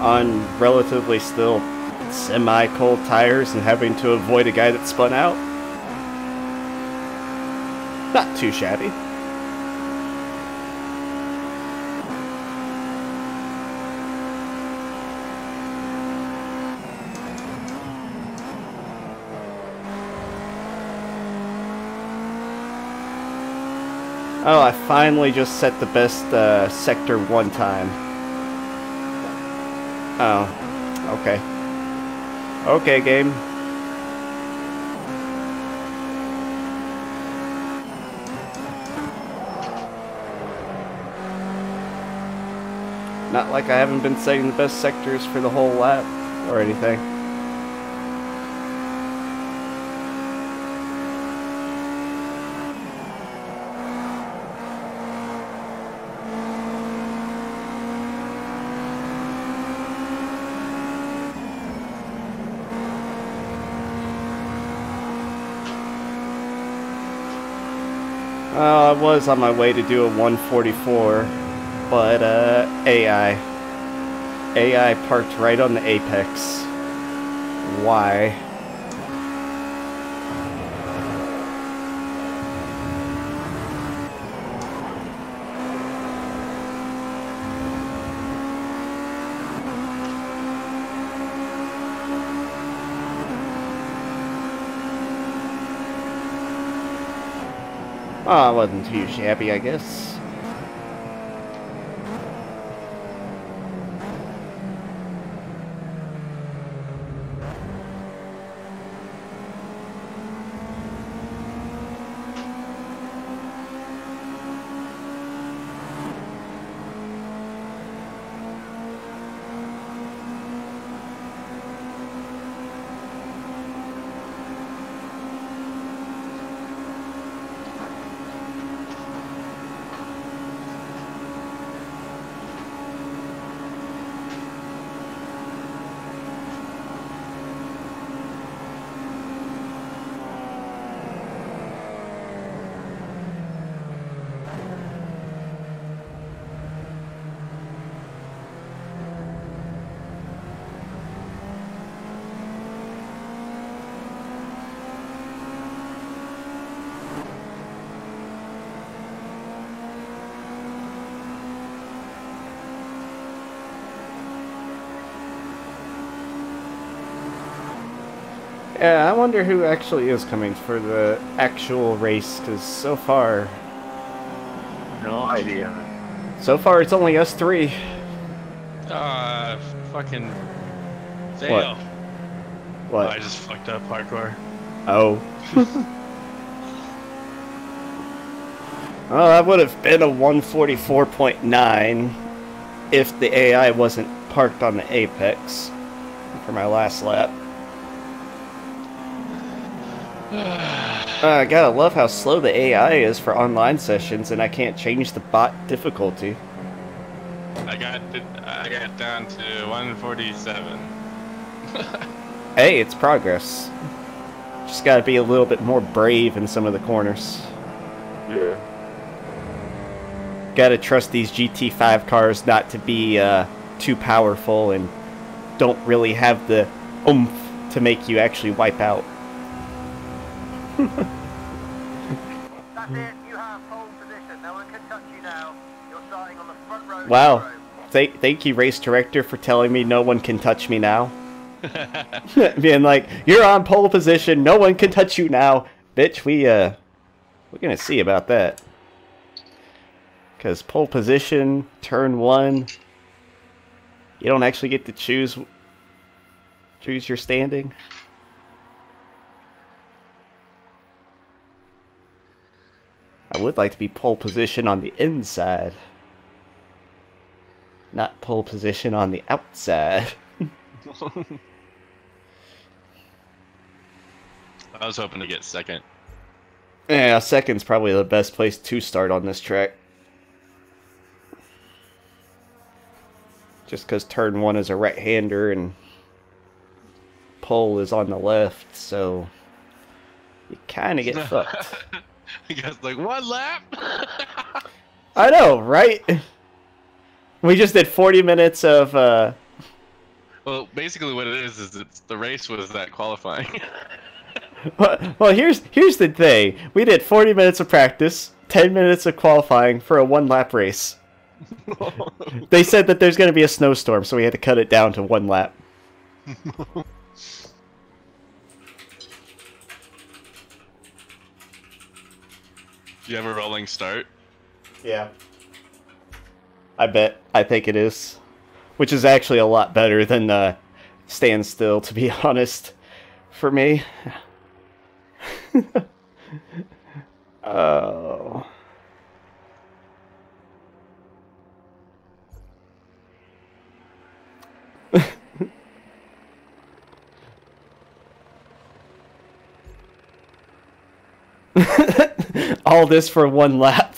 On relatively still semi-cold tires and having to avoid a guy that spun out. Not too shabby. Oh, I finally just set the best sector one time. Oh, okay. Okay, game. Not like I haven't been setting the best sectors for the whole lap or anything. I was on my way to do a 144, but AI parked right on the apex. Why? Oh, it wasn't too shabby, I guess. Yeah, I wonder who actually is coming for the actual race, because so far No idea. it's only us three. Fucking fail. What? I just fucked up parkour. Oh. Well, that would have been a 144.9 if the AI wasn't parked on the apex for my last lap. I gotta love how slow the AI is for online sessions, and I can't change the bot difficulty. I got down to 147. Hey, it's progress. Just gotta be a little bit more brave in some of the corners. Yeah. Gotta trust these GT5 cars not to be too powerful and don't really have the oomph to make you actually wipe out. That's it, you have pole position. No one can touch you now. You're starting on the front row. Wow. Thank you, race director, for telling me no one can touch me now. Being like, you're on pole position, no one can touch you now. Bitch, we're gonna see about that. Because pole position, turn 1, you don't actually get to choose your standing. I would like to be pole position on the inside. Not pole position on the outside. I was hoping to get second. Yeah, second's probably the best place to start on this track. Just because turn 1 is a right-hander and pole is on the left, so you kind of get fucked. You guys like, 1 lap? I know, right? We just did 40 minutes of, Well, basically what it is it's the race was that qualifying. Well, here's the thing. We did 40 minutes of practice, 10 minutes of qualifying for a 1-lap race. They said that there's going to be a snowstorm, so we had to cut it down to 1 lap. Do you have a rolling start? Yeah. I think it is. Which is actually a lot better than standstill, to be honest, for me. Oh. All this for 1 lap.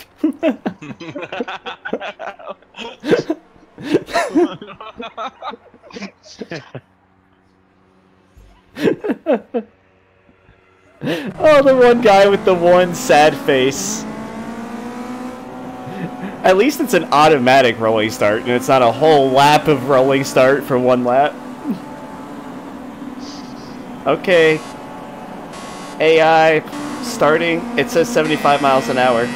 Oh, the one guy with the one sad face. At least it's an automatic rolling start, and it's not a whole lap of rolling start for 1 lap. Okay. AI starting. It says 75 miles an hour.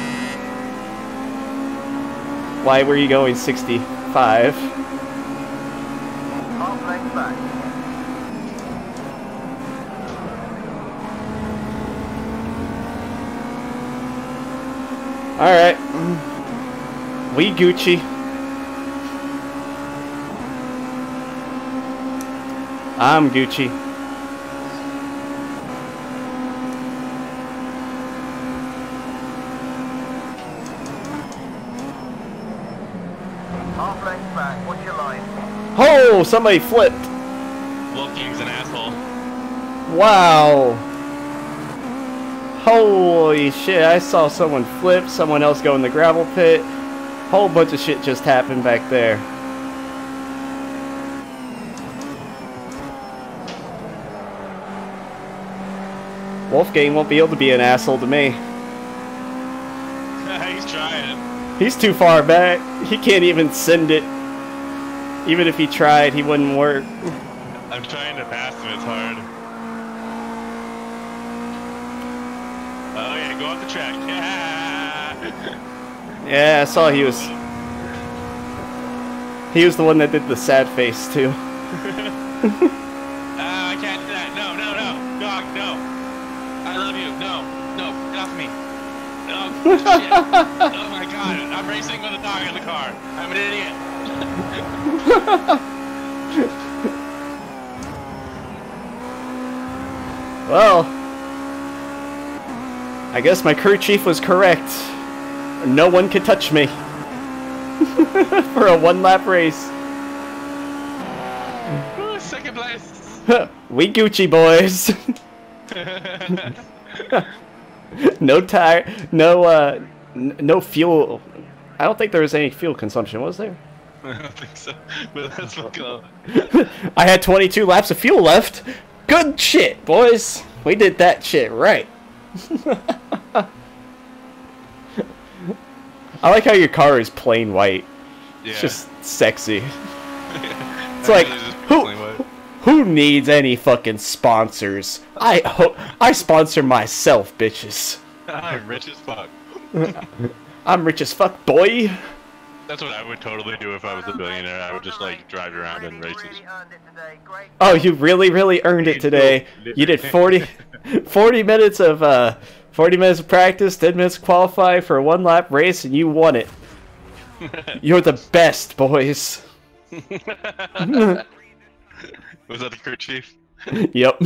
Why were you going 65? Half length back. Alright. We Gucci. I'm Gucci. Half length back. What's your line? Oh, somebody flipped. Wolfgang's an asshole. Wow. Holy shit, I saw someone flip, someone else go in the gravel pit. Whole bunch of shit just happened back there. Wolfgang won't be able to be an asshole to me. He's trying. He's too far back. He can't even send it. Even if he tried, he wouldn't work. I'm trying to pass him, it's hard. Oh yeah, go off the track. Yeah, I saw he was the one that did the sad face too. I can't do that. No, no, no. Dog, no. I love you. No, no, get off me. Oh, shit. Oh my god, I'm racing with a dog in the car. I'm an idiot. Well, I guess my crew chief was correct. No one could touch me. For a 1-lap race. Ooh, second place. We Gucci boys. No tire, no fuel. I don't think there was any fuel consumption, was there? I don't think so, but that's what go. I had 22 laps of fuel left. Good shit, boys. We did that shit right. I like how your car is plain white. Yeah. It's just sexy. It's like, who needs any fucking sponsors? I sponsor myself, bitches. I'm rich as fuck. I'm rich as fuck, boy. That's what I would totally do if I was a billionaire. I would just like drive around in races. Really earned it today. Great. Oh, you really earned it today. You did 40 minutes of 40 minutes of practice, 10 minutes to qualify for a 1-lap race, and you won it. You're the best, boys. Was that the crew chief? Yep.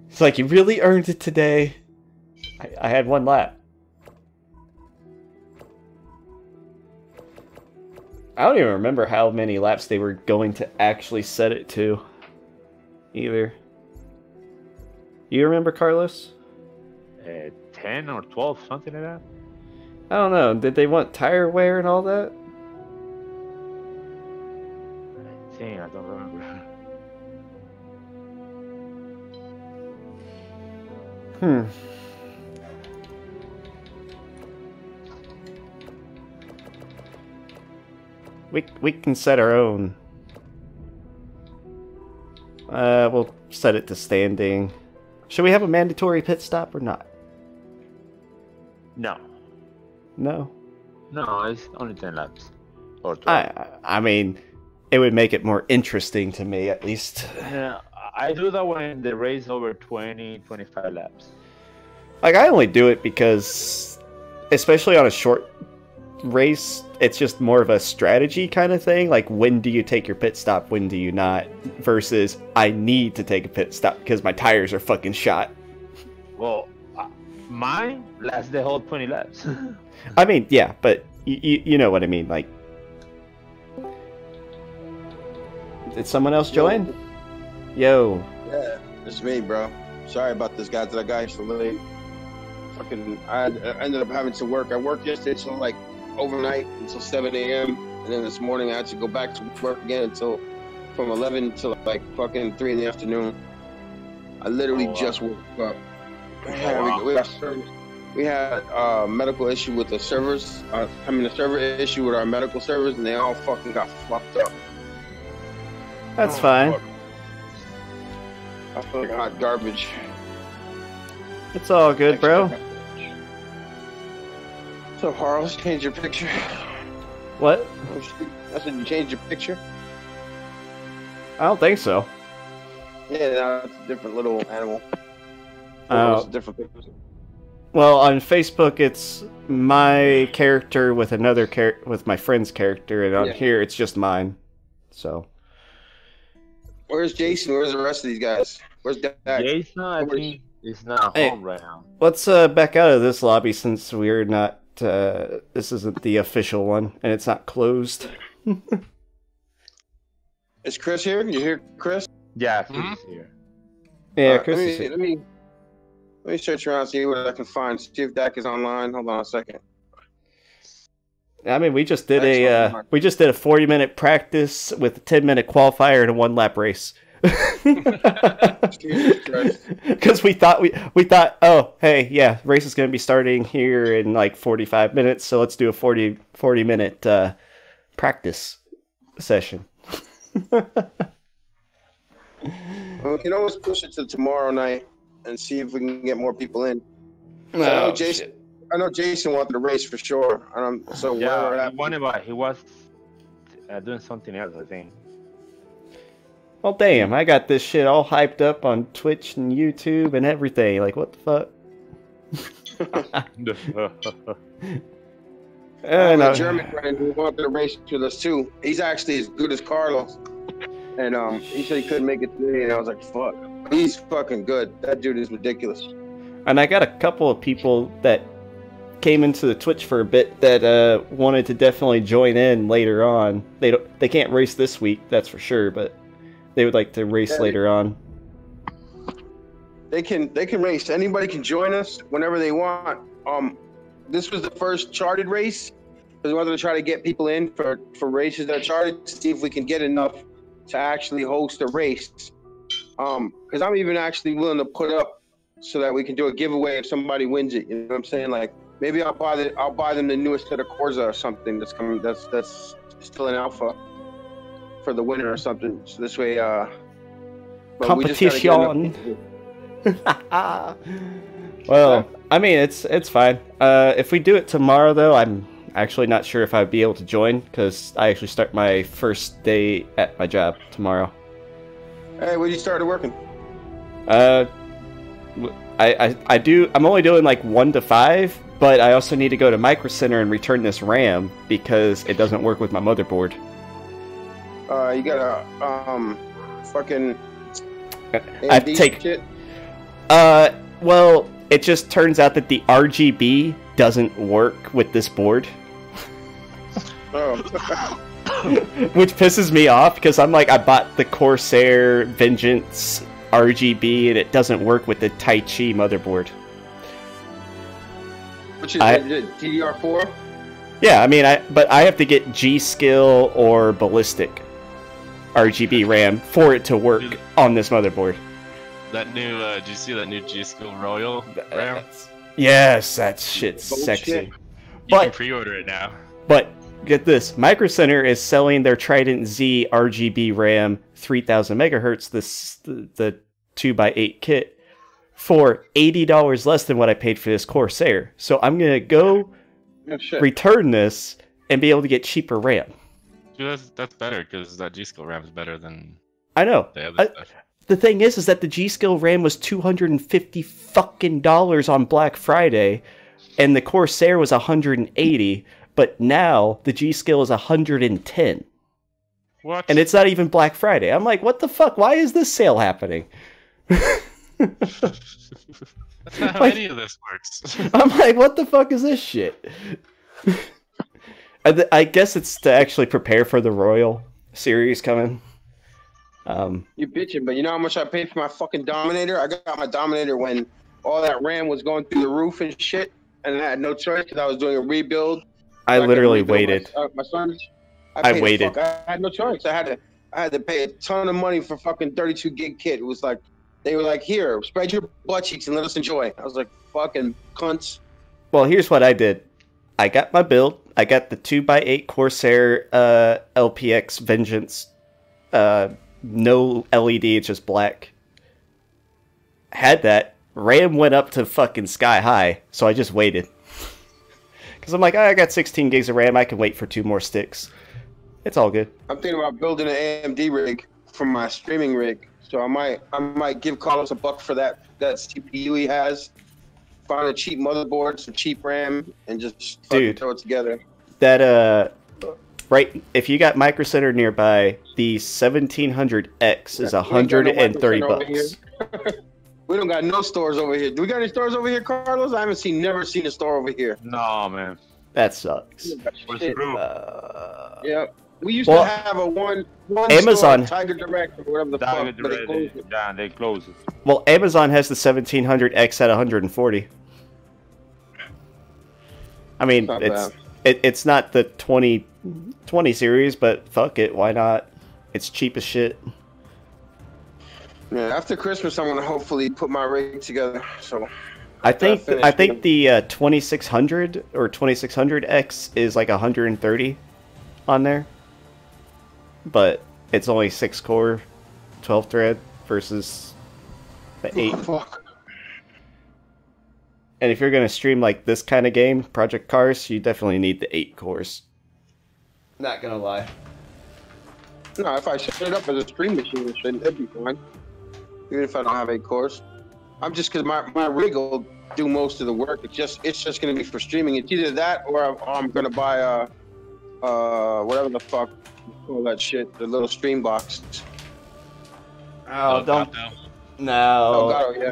It's like, you really earned it today. I had 1 lap. I don't even remember how many laps they were going to actually set it to, either. You remember, Carlos? 10 or 12, something like that. I don't know. Did they want tire wear and all that? I think, I don't remember. We can set our own. We'll set it to standing. Should we have a mandatory pit stop or not? No. No. No, it's only 10 laps. Or 12. I mean, it would make it more interesting to me, at least. Yeah, I do that when the race over 20, 25 laps. Like, I only do it because, especially on a short race, it's just more of a strategy kind of thing. Like, when do you take your pit stop, when do you not? Versus, I need to take a pit stop because my tires are fucking shot. Well, mine lasts the whole 20 laps. I mean, yeah, but you know what I mean. Like, did someone else join? Yo. Yeah, it's me, bro. Sorry about this, guys. That I got here so late. Fucking, I ended up having to work. I worked yesterday till like overnight until 7 a.m. and then this morning I had to go back to work again until from 11 till like fucking 3 in the afternoon. I literally just woke up. We had a medical issue with the servers. A server issue with our medical servers, and they all fucking got fucked up. That's fine. I feel like hot garbage. It's all good, bro. So, Harles, change your picture. What? I said you changed your picture. I don't think so. Yeah, no, it's a different little animal. Oh. It's a different picture. Well, on Facebook, it's my character with another with my friend's character, and on here, it's just mine. So. Where's Jason? Where's the rest of these guys? Where's Dak? Jason, I think, is not home right now. Let's back out of this lobby since we're not. This isn't the official one, and it's not closed. Is Chris here? You hear Chris? Yeah, he's here. Yeah, Chris is here. Let me search around, see what I can find. See if Dak is online. Hold on a second. I mean, we just did a 40-minute practice with a 10-minute qualifier and a 1-lap race. Because we thought, oh, hey, yeah, race is going to be starting here in like 45 minutes, so let's do a 40-minute practice session. Well, we can always push it to tomorrow night and see if we can get more people in. I know Jason wanted to race for sure. So yeah, he was doing something else, I think. Well, damn, I got this shit all hyped up on Twitch and YouTube and everything. Like, what the fuck? A German friend who wanted to race with us too. He's actually as good as Carlos. And he said he couldn't make it today, and I was like, fuck. He's fucking good. That dude is ridiculous. And I got a couple of people that came into the Twitch for a bit that wanted to definitely join in later on. They can't race this week, that's for sure, but they would like to race later on. They can race. Anybody can join us whenever they want. This was the first charted race. We wanted to try to get people in for races that are charted to see if we can get enough to actually host a race. Because I'm even actually willing to put up so that we can do a giveaway if somebody wins it. You know what I'm saying? Like, Maybe I'll buy them the newest set of Corsa or something that's coming. That's still in alpha for the winter or something. So this way, but we just gotta get Competition. Well, I mean, it's fine. If we do it tomorrow, though, I'm actually not sure if I'd be able to join because I actually start my first day at my job tomorrow. Hey, when you started working? I do. I'm only doing like 1 to 5, but I also need to go to Micro Center and return this RAM because it doesn't work with my motherboard. You got a fucking. I have to take. Shit? Well, it just turns out that the RGB doesn't work with this board. Oh. Which pisses me off because I'm like, I bought the Corsair Vengeance RGB and it doesn't work with the Tai Chi motherboard. Which is DDR4? Yeah, I mean, but I have to get G-Skill or Ballistic RGB RAM for it to work on this motherboard. That new, did you see that new G-Skill Royal RAM? Yes, that shit's sexy. You But can pre-order it now. But get this, Micro Center is selling their Trident Z RGB RAM 3000 megahertz, the 2x8 kit, for $80 less than what I paid for this Corsair. So I'm gonna go return this and be able to get cheaper RAM. Dude, that's better because that G-Skill RAM is better than I know. the other stuff. The thing is that the G-Skill RAM was $250 fucking on Black Friday, and the Corsair was $180. But now the G-Skill is $110. What? And it's not even Black Friday. I'm like, what the fuck? Why is this sale happening? That's not how any of this works. I'm like, what the fuck is this shit? I guess it's to actually prepare for the Royal series coming. You bitching, but you know how much I paid for my fucking Dominator? I got my Dominator when all that RAM was going through the roof and shit, and I had no choice because I was doing a rebuild. I literally waited. My son's. I waited. I had no choice. I had to pay a ton of money for fucking 32 gig kit. It was like, they were like, here, spread your butt cheeks and let us enjoy. I was like, fucking cunts. Well, here's what I did. I got my build. I got the 2x8 Corsair LPX Vengeance. No LED, it's just black. Had that. RAM went up to fucking sky high, so I just waited. Because I'm like, I got 16 gigs of RAM, I can wait for 2 more sticks. It's all good. I'm thinking about building an AMD rig for my streaming rig. So I might give Carlos $1 for that CPU he has. Find a cheap motherboard, some cheap RAM, and just fucking throw it together. That right, if you got Micro Center nearby, the 1700X is $130. We don't got no stores over here. Do we got any stores over here, Carlos? I haven't never seen a store over here. No, man. That sucks. Yeah. We used to have a one Amazon store, Tiger Direct or whatever the fuck, but they closed it. Yeah, they closed it. Well, Amazon has the 1700X at 140. I mean, it's not the 2020 series, but fuck it, why not? It's cheap as shit. Yeah, after Christmas, I'm gonna hopefully put my rig together. So I think the 2600 or 2600X is like 130 on there, but it's only 6 core, 12 thread versus the 8. Oh, fuck. And if you're gonna stream like this kind of game, Project Cars, you definitely need the 8 cores. Not gonna lie. No, if I set it up as a stream machine, it'd be fine. Even if I don't have 8 cores. I'm just because my rig will do most of the work. It's just gonna be for streaming. It's either that or I'm gonna buy whatever the fuck you call that shit, the little stream box. Oh, don't. Gato. No. Oh, Gato, yeah.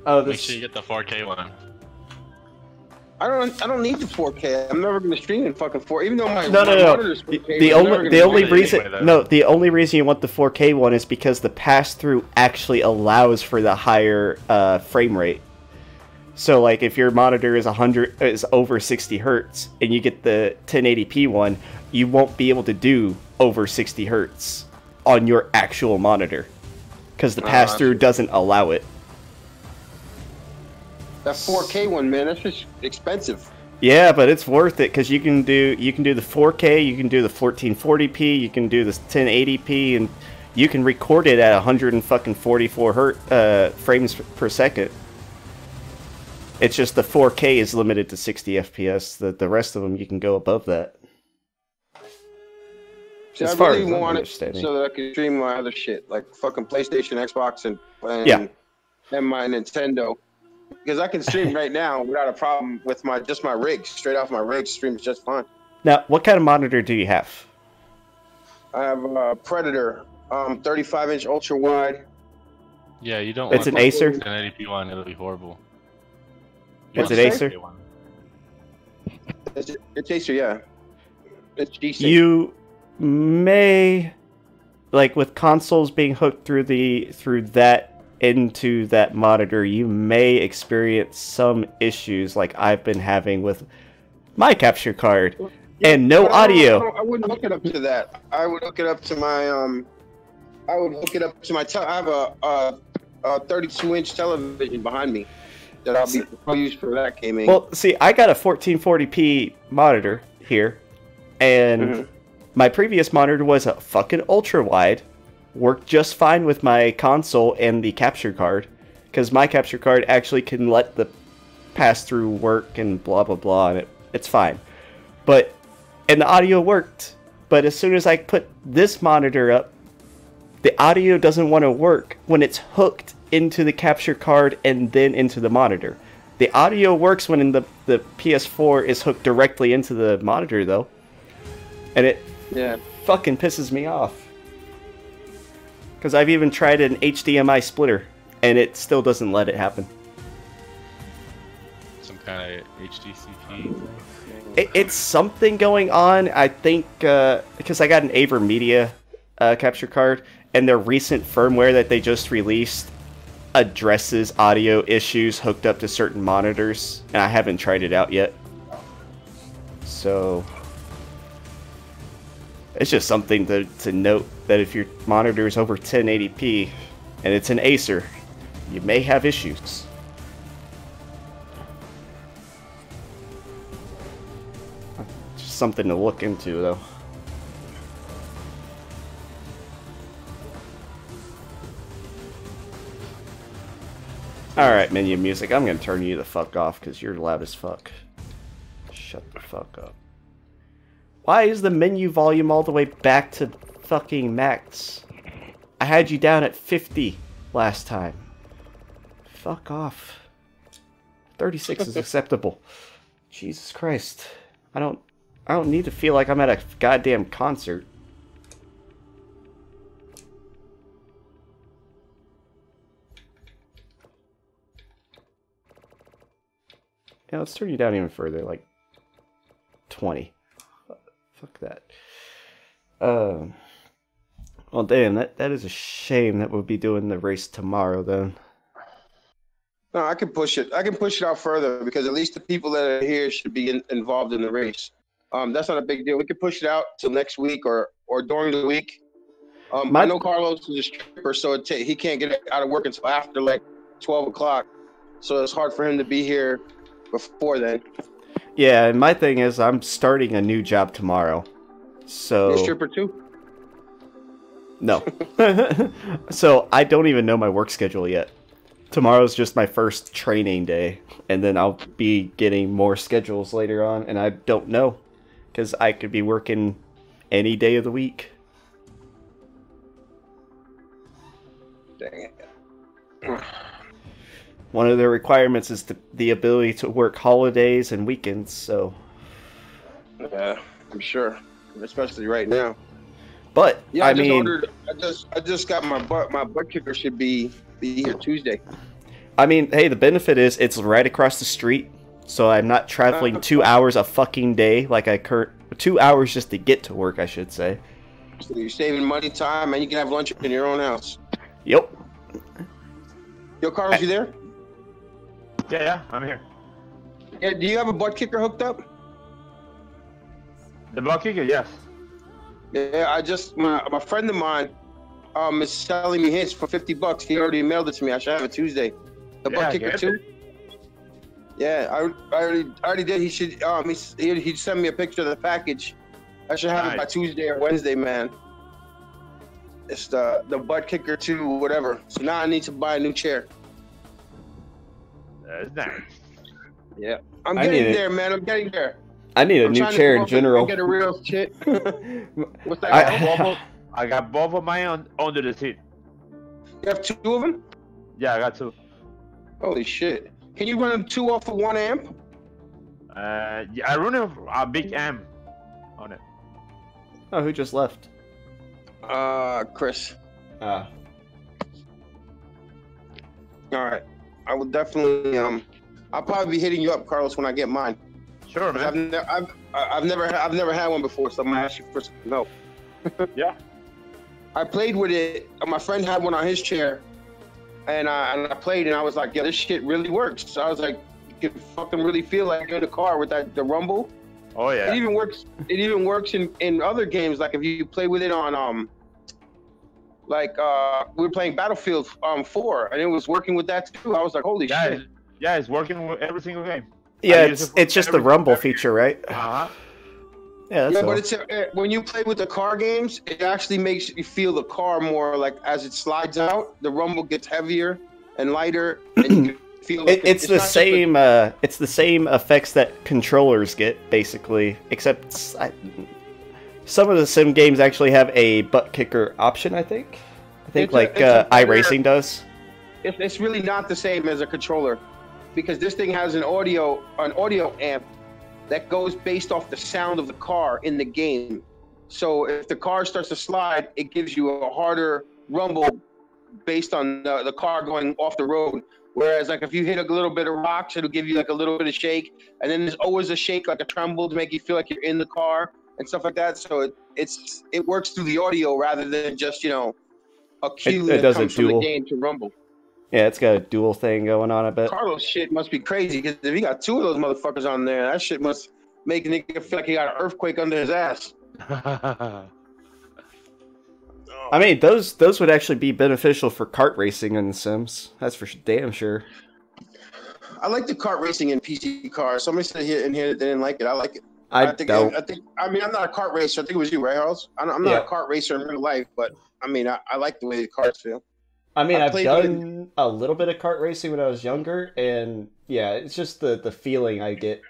Oh, Make this. sure you get the 4K one. I don't need the 4K. I'm never gonna stream in fucking 4. Even though my No. monitor's 4K, The I'm never only gonna reason anyway, though. no, the only reason you want the 4K one is because the pass-through actually allows for the higher frame rate. So like if your monitor is over 60 hertz and you get the 1080p one, you won't be able to do over 60 hertz on your actual monitor because the pass-through doesn't allow it. That 4K one, man, that's just expensive. Yeah, but it's worth it because you can do the 4K, you can do the 1440p, you can do the 1080p, and you can record it at 144 frames per second. It's just the 4K is limited to 60 FPS. The rest of them you can go above that. See, As I far really as I'm want it understanding. so that I can stream my other shit, like fucking PlayStation, Xbox, and my Nintendo. Because I can stream right now without a problem with my rig. Straight off my rig, streams just fine. Now, what kind of monitor do you have? I have a Predator, 35-inch ultra wide. Yeah, you don't. It's want an Acer? 1080p one. It'll be horrible. It's You an want Acer? the 4K one. It's Acer, yeah. It's G-Sync. You may, like with consoles being hooked through that into that monitor, you may experience some issues like I've been having with my capture card and no audio. I wouldn't hook it up to that. I would hook it up to my I have a 32-inch television behind me that I'll use for that gaming. Well, see, I got a 1440p monitor here, and my previous monitor was a fucking ultra wide. Worked just fine with my console and the capture card, because my capture card actually can let the pass-through work and blah blah blah, and it's fine. And the audio worked, but as soon as I put this monitor up, the audio doesn't want to work when it's hooked into the capture card and then into the monitor. The audio works when the PS4 is hooked directly into the monitor, though, and it fucking pisses me off. Because I've even tried an HDMI splitter, and it still doesn't let it happen. Some kind of HDCP thing. It's something going on, I think, because I got an AverMedia capture card, and their recent firmware that they just released addresses audio issues hooked up to certain monitors, and I haven't tried it out yet. So it's just something to note, that if your monitor is over 1080p and it's an Acer, you may have issues. Just something to look into, though. Alright, menu music, I'm gonna turn you the fuck off because you're loud as fuck. Shut the fuck up. Why is the menu volume all the way back to fucking max? I had you down at 50 last time. Fuck off. 36 is acceptable. Jesus Christ. I don't need to feel like I'm at a goddamn concert. Yeah, let's turn you down even further, like 20. Fuck that. Well, damn, that is a shame that we'll be doing the race tomorrow, then. No, I can push it. I can push it out further because at least the people that are here should be involved in the race. That's not a big deal. We can push it out till next week or during the week. I know Carlos is a stripper, so he can't get out of work until after like 12 o'clock. So it's hard for him to be here before then. Yeah, and my thing is I'm starting a new job tomorrow. So You're a stripper too? No. So I don't even know my work schedule yet. Tomorrow's just my first training day, and then I'll be getting more schedules later on, and I don't know, because I could be working any day of the week. Dang it. One of the requirements is the ability to work holidays and weekends, so... Yeah, I'm sure. Especially right now. But, yeah, I mean... I just got my butt kicker should be here Tuesday. I mean, hey, the benefit is it's right across the street, so I'm not traveling 2 hours a fucking day, like 2 hours just to get to work, I should say. So you're saving money, time, and you can have lunch in your own house. Yep. Yo, Carlos, you there? Yeah, I'm here. Yeah, do you have a butt kicker hooked up? The butt kicker, yes. Yeah, my friend of mine is selling me hits for $50. He already mailed it to me. I should have it Tuesday. The butt kicker too? Yeah, I already did. He should he sent me a picture of the package. I should have it by Nice. Tuesday or Wednesday, man. It's the butt kicker 2, whatever. So now I need to buy a new chair. That's nice. Yeah, I'm I getting need it. there, man. I'm getting there. I need a I'm new trying to chair come in up general. and get a real shit. What's that? I got both of mine under the seat. You have 2 of them? Yeah, I got 2. Holy shit! Can you run them 2 off of 1 amp? Yeah, I run a big amp on it. Oh, who just left? Chris. Ah. All right. I will definitely I'll probably be hitting you up, Carlos, when I get mine. Sure, man. I've never had one before, so I'm gonna ask you for some help. Yeah. I played with it. My friend had one on his chair, and I played, and I was like, yeah, this shit really works. So I was like, you can fucking really feel like you're in the car with the rumble. Oh yeah. It even works. It even works in other games. Like if you play with it on we were playing Battlefield 4, and it was working with that too. I was like, holy Yeah, shit. yeah, it's working with every single game. Yeah, I use it for it's just the every- rumble feature, right? Uh-huh. Yeah, that's Yeah, all. but it's when you play with the car games, it actually makes you feel the car more like as it slides out, the rumble gets heavier and lighter, and you can feel It's the not just same. It's the same effects that controllers get, basically. Except some of the sim games actually have a butt kicker option. I think It's like a better- iRacing does. It's really not the same as a controller, because this thing has an audio amp that goes based off the sound of the car in the game. So if the car starts to slide, it gives you a harder rumble based on the car going off the road. Whereas like if you hit a little bit of rocks, it'll give you like a little bit of shake, and then there's always a shake, like a tremble, to make you feel like you're in the car and stuff like that. So it works through the audio rather than just a cue It that does a comes from the dual. game to rumble. Yeah, it's got a dual thing going on. I bet. Carlos shit must be crazy, because if he got 2 of those motherfuckers on there, that shit must make a nigga feel like he got an earthquake under his ass. I mean, those would actually be beneficial for kart racing in The Sims. That's for damn sure. I like the kart racing in PC cars. Somebody said here that they didn't like it. I like it. I think. don't. I mean, I'm not a kart racer. I think it was you, right, Charles? I'm not Yeah. a kart racer in real life, but I mean, I like the way the cars feel. I mean, I I've played done a little bit of kart racing when I was younger, and yeah, it's just the feeling I get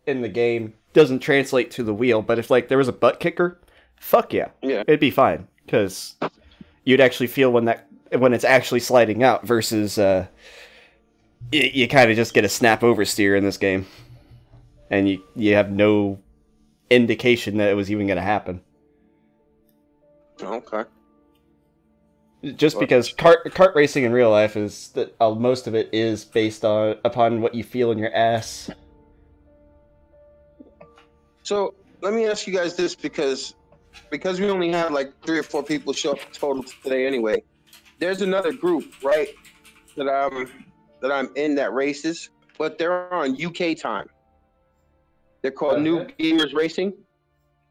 in the game doesn't translate to the wheel. But if like there was a butt kicker, fuck yeah, Yeah. it'd be fine, because you'd actually feel when it's actually sliding out versus you kind of just get a snap oversteer in this game, and you have no indication that it was even going to happen. Okay. Just because kart racing in real life is that most of it is based upon what you feel in your ass. So let me ask you guys this, because we only have like 3 or 4 people show up total today anyway. There's another group, right, that I'm in that races, but they're on UK time. They're called New Gamers Racing,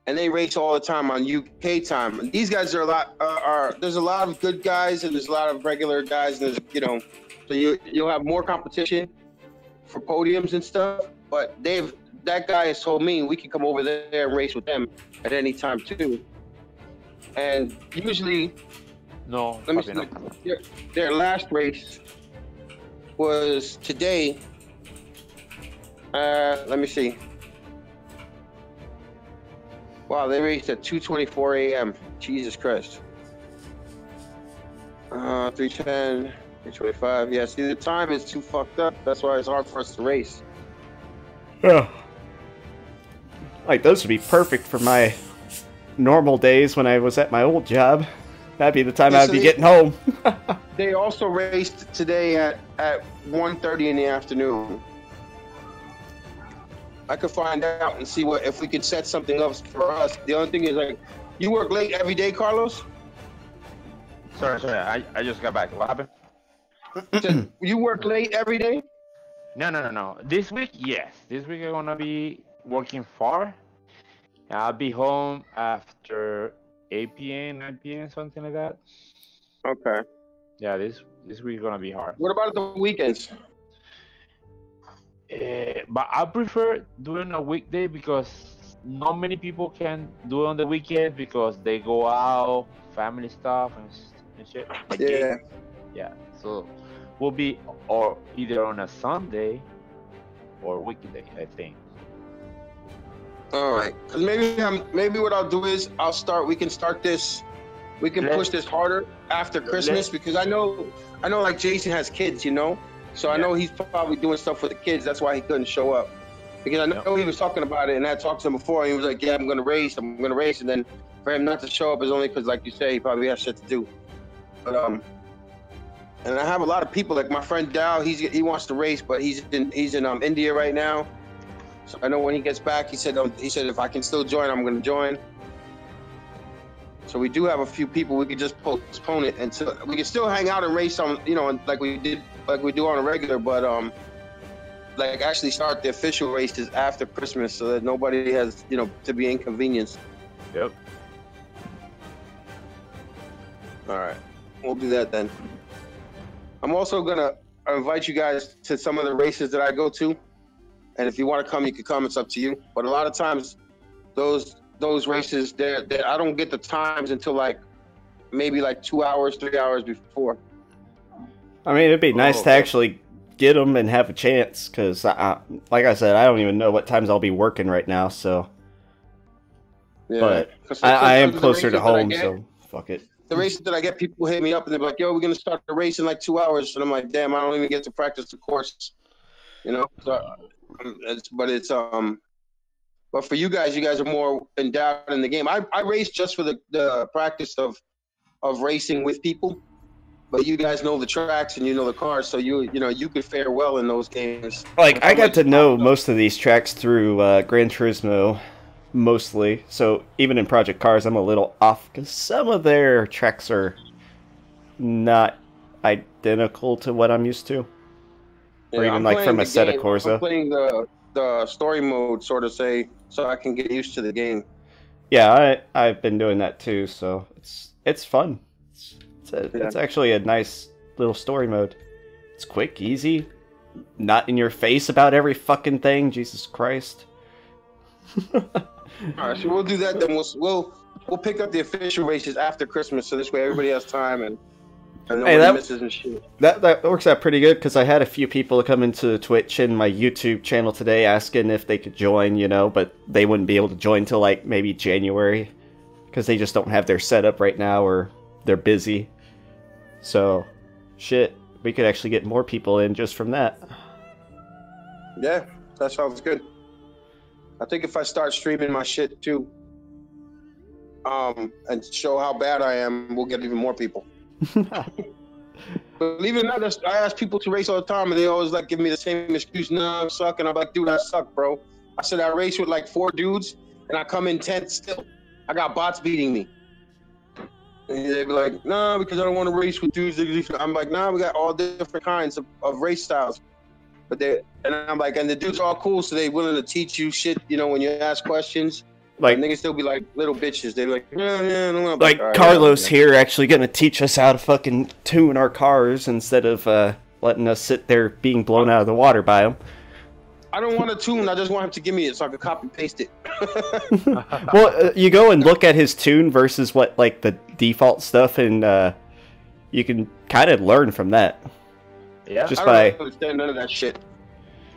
and they race all the time on UK time. And these guys are there's a lot of good guys, and there's a lot of regular guys, and there's so you'll have more competition for podiums and stuff. But that guy has told me we can come over there and race with them at any time too. And usually, No, let me papi, see, no. their last race was today. Let me see. Wow, they raced at 2:24 a.m. Jesus Christ. 3:10, 3:25. Yeah, see, the time is too fucked up. That's why it's hard for us to race. Yeah. Like, those would be perfect for my normal days when I was at my old job. That'd be the time Yeah, I'd so be they- getting home. They also raced today at 1:30 in the afternoon. I could find out and see if we could set something up for us. The only thing is, like, you work late every day, Carlos? Sorry, I just got back. What happened? So you work late every day? No. This week, yes. This week I'm gonna be working far. I'll be home after 8 p.m., 9 p.m., something like that. Okay. Yeah, this week gonna be hard. What about the weekends? But I prefer doing a weekday because not many people can do it on the weekend because they go out, family stuff and shit. Like Yeah. yeah. So we'll be or either on a Sunday or weekday, I think. All right. 'Cause maybe what I'll do is we can start this. We can push this harder after Christmas because I know like Jason has kids, you know. So I know he's probably doing stuff with the kids. That's why he couldn't show up. Because I know he was talking about it, and I talked to him before. And he was like, "Yeah, I'm gonna race. And then for him not to show up is only because, like you say, he probably has shit to do. But and I have a lot of people like my friend Dow. He wants to race, but he's in India right now. So I know when he gets back, he said if I can still join, I'm gonna join. So we do have a few people. We could just postpone it until we can still hang out and race on, you know, like we do on a regular, but like actually start the official races after Christmas so that nobody has, you know, to be inconvenienced. Yep. All right, we'll do that then. I'm also gonna invite you guys to some of the races that I go to, and if you want to come, you can come. It's up to you. But a lot of times, those races, I don't get the times until like maybe like 2 hours, 3 hours before. I mean, it'd be nice to actually get them and have a chance, because, like I said, I don't even know what times I'll be working right now, so... Yeah. But I am closer to home, so fuck it. The races that I get, people hit me up and they're like, yo, we're going to start the race in like 2 hours. And I'm like, damn, I don't even get to practice the course, you know? So, but for you guys are more endowed in the game. I race just for the practice of racing with people. But you guys know the tracks and you know the cars, so you could fare well in those games. Like, I got to know most of these tracks through Gran Turismo, mostly. So even in Project Cars, I'm a little off, because some of their tracks are not identical to what I'm used to. Or even like from Assetto Corsa. I'm playing the story mode, sort of say, so I can get used to the game. Yeah, I've been doing that too, so it's fun. It's actually a nice little story mode. It's quick, easy, not in your face about every fucking thing. Jesus Christ. All right, so we'll do that. Then we'll pick up the official races after Christmas, so this way everybody has time and nobody misses and shit. That works out pretty good, because I had a few people come into Twitch and my YouTube channel today asking if they could join, you know, but they wouldn't be able to join till like maybe January, because they just don't have their setup right now, or they're busy. So, shit, we could actually get more people in just from that. Yeah, that sounds good. I think if I start streaming my shit too, and show how bad I am, we'll get even more people. Believe it or not, I ask people to race all the time, and they always like give me the same excuse. No, I suck, and I'm like, dude, I suck, bro. I said I race with like 4 dudes, and I come in 10th still. I got bots beating me. And they'd be like, nah, because I don't want to race with dudes. I'm like, nah, we got all different kinds of race styles. And I'm like, and the dudes are all cool, so they willing to teach you shit, you know, when you ask questions. Like, niggas still be like little bitches. They're like, yeah, no. Like, right, Carlos here actually gonna teach us how to fucking tune our cars instead of letting us sit there being blown out of the water by him. I don't want to tune. I just want him to give me it so I can copy paste it. Well, you go and look at his tune versus what like the default stuff, and you can kind of learn from that. Yeah, I don't understand none of that shit.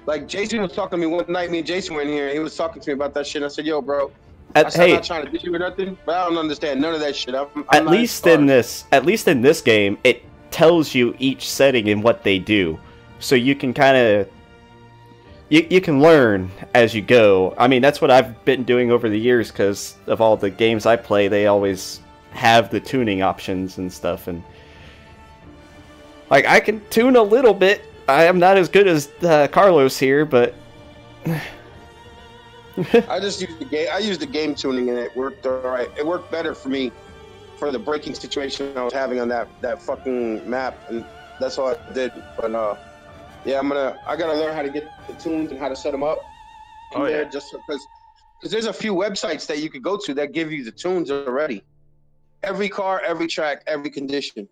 Like Jason was talking to me one night. Me and Jason were in here, and he was talking to me about that shit. And I said, "Yo, bro, I'm not trying to diss you or nothing, but I don't understand none of that shit." At least in this game, it tells you each setting and what they do, so you can kind of. You can learn as you go. I mean, that's what I've been doing over the years, because of all the games I play, they always have the tuning options and stuff. And like, I can tune a little bit. I am not as good as Carlos here, but I just used the game. I used the game tuning, and it worked all right. It worked better for me for the braking situation I was having on that fucking map, and that's all I did. But yeah, I gotta learn how to get the tunes and how to set them up. Just because there's a few websites that you could go to that give you the tunes already. Every car, every track, every condition.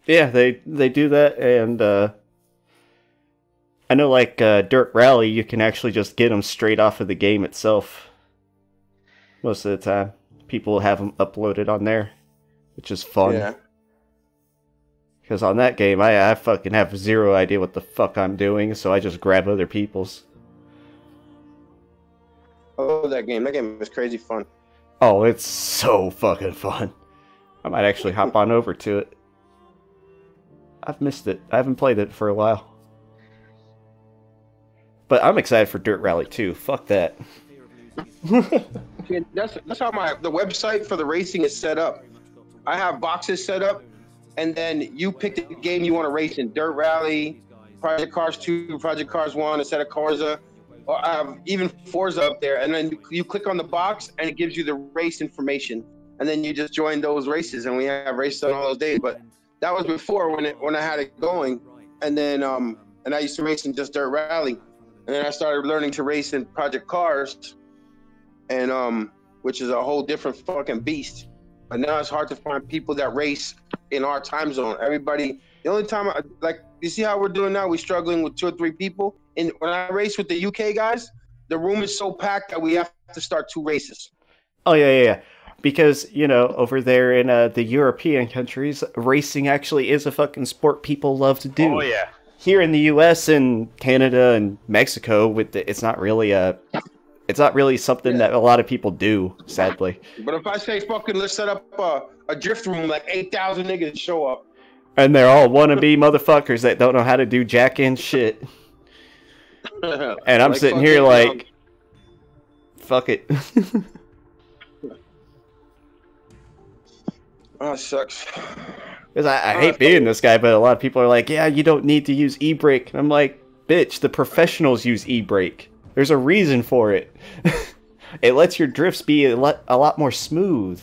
Yeah, they do that, and I know, like, Dirt Rally, you can actually just get them straight off of the game itself. Most of the time. People have them uploaded on there, which is fun. Yeah. Because on that game, I fucking have zero idea what the fuck I'm doing, so I just grab other people's. Oh, that game. That game is crazy fun. Oh, it's so fucking fun. I might actually hop on over to it. I've missed it. I haven't played it for a while. But I'm excited for Dirt Rally 2. Fuck that. Yeah, that's how the website for the racing is set up. I have boxes set up, and then you pick the game you want to race in. Dirt Rally, Project Cars 2, Project Cars 1, instead of Corsa, or I have even Forza up there. And then you click on the box, and it gives you the race information. And then you just join those races, and we have races on all those days. But that was before when I had it going, and then and I used to race in just Dirt Rally, and then I started learning to race in Project Cars, and which is a whole different fucking beast. But now it's hard to find people that race in our time zone. Everybody, the only time you see how we're doing now, we're struggling with 2 or 3 people. And when I race with the UK guys, the room is so packed that we have to start 2 races. Oh, yeah. Because, you know, over there in the European countries, racing actually is a fucking sport people love to do. Oh, yeah. Here in the US and Canada and Mexico, it's not really something that a lot of people do, sadly. But if I say fucking let's set up a drift room, like 8,000 niggas show up. And they're all wannabe motherfuckers that don't know how to do jack and shit. And I'm Like sitting here like, fuck it. Oh, it sucks. Because I hate being this guy, but a lot of people are like, yeah, you don't need to use e-brake. And I'm like, bitch, the professionals use e-brake. There's a reason for it. It lets your drifts be a lot more smooth,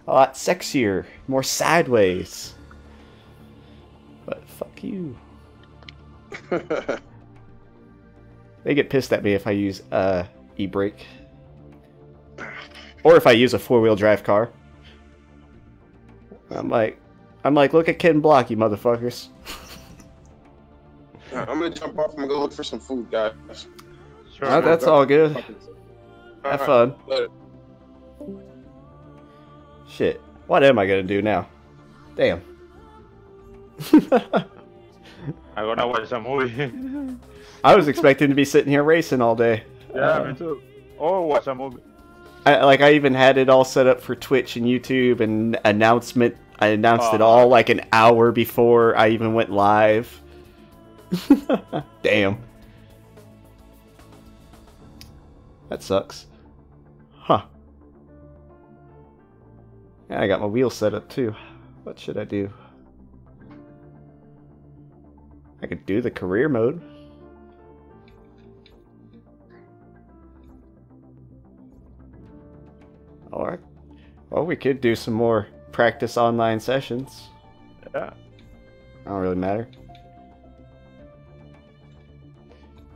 a lot sexier, more sideways. But fuck you. They get pissed at me if I use e-brake. Or if I use a 4-wheel drive car. I'm like, look at Ken Block, you motherfuckers. I'm gonna jump off. I'm gonna go look for some food, guys. Sure. That's all good. Have fun. Later. Shit. What am I gonna do now? Damn. I'm gonna watch a movie. I was expecting to be sitting here racing all day. Yeah, me too. Or watch a movie. I even had it all set up for Twitch and YouTube and announcement. I announced it all like an hour before I even went live. Damn. That sucks. Huh. Yeah, I got my wheels set up too. What should I do? I could do the career mode. Alright. Well, we could do some more practice online sessions. Yeah. I don't really matter.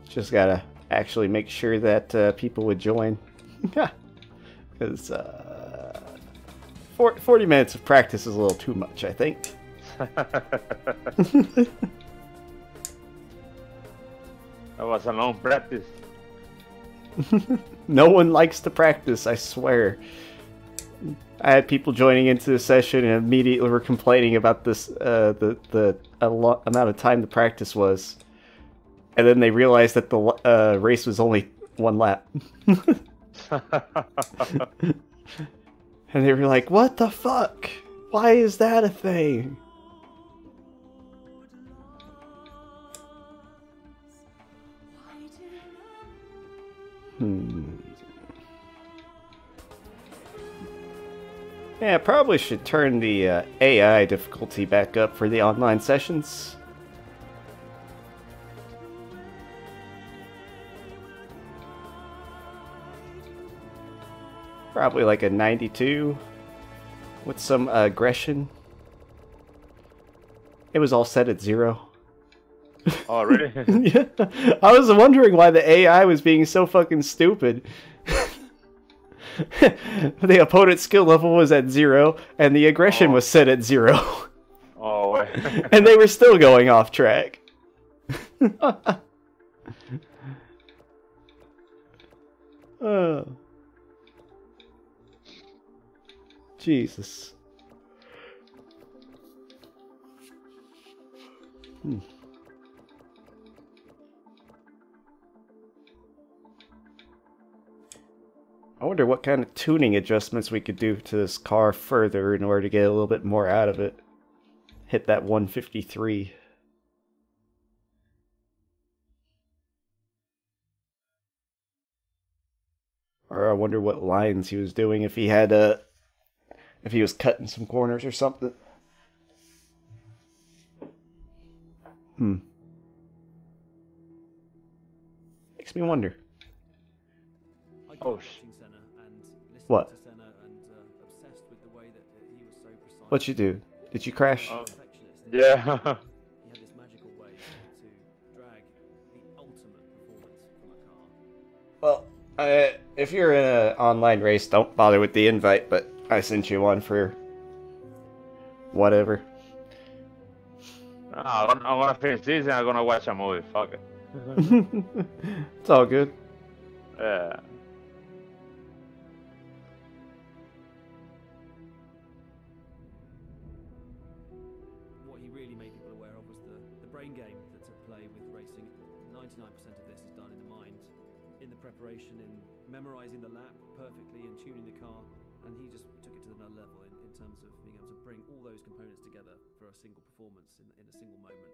Just gotta actually make sure that people would join. Because 40 minutes of practice is a little too much, I think. That was a long practice. No one likes to practice, I swear. I had people joining into the session and immediately were complaining about this, the amount of time the practice was. And then they realized that the race was only 1 lap. And they were like, what the fuck? Why is that a thing? Yeah, I probably should turn the AI difficulty back up for the online sessions. Probably like a 92 with some aggression. It was all set at 0. Oh, really? Yeah. I was wondering why the AI was being so fucking stupid. The opponent's skill level was at 0, and the aggression was set at 0. Oh, And they were still going off track. Oh. Jesus. I wonder what kind of tuning adjustments we could do to this car further in order to get a little bit more out of it. Hit that 153. Or I wonder what lines he was doing, if he had if he was cutting some corners or something. Makes me wonder. Oh, What? What'd you do? Did you crash? yeah. He had this magical way to drag the ultimate performance from a car. Well, if you're in an online race, don't bother with the invite, but I sent you one for whatever. I'm gonna finish this and I'm gonna watch a movie. Fuck it. It's all good. Yeah. What he really made people aware of was the brain game that's at play with racing. 99% of this is done in the mind, in the preparation, in memorizing the lap perfectly and tuning the car. And he just took it to another level in terms of being able to bring all those components together for a single performance in a single moment.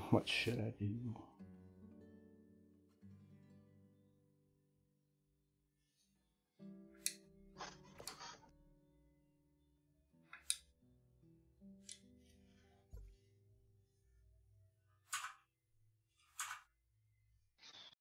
What should I do?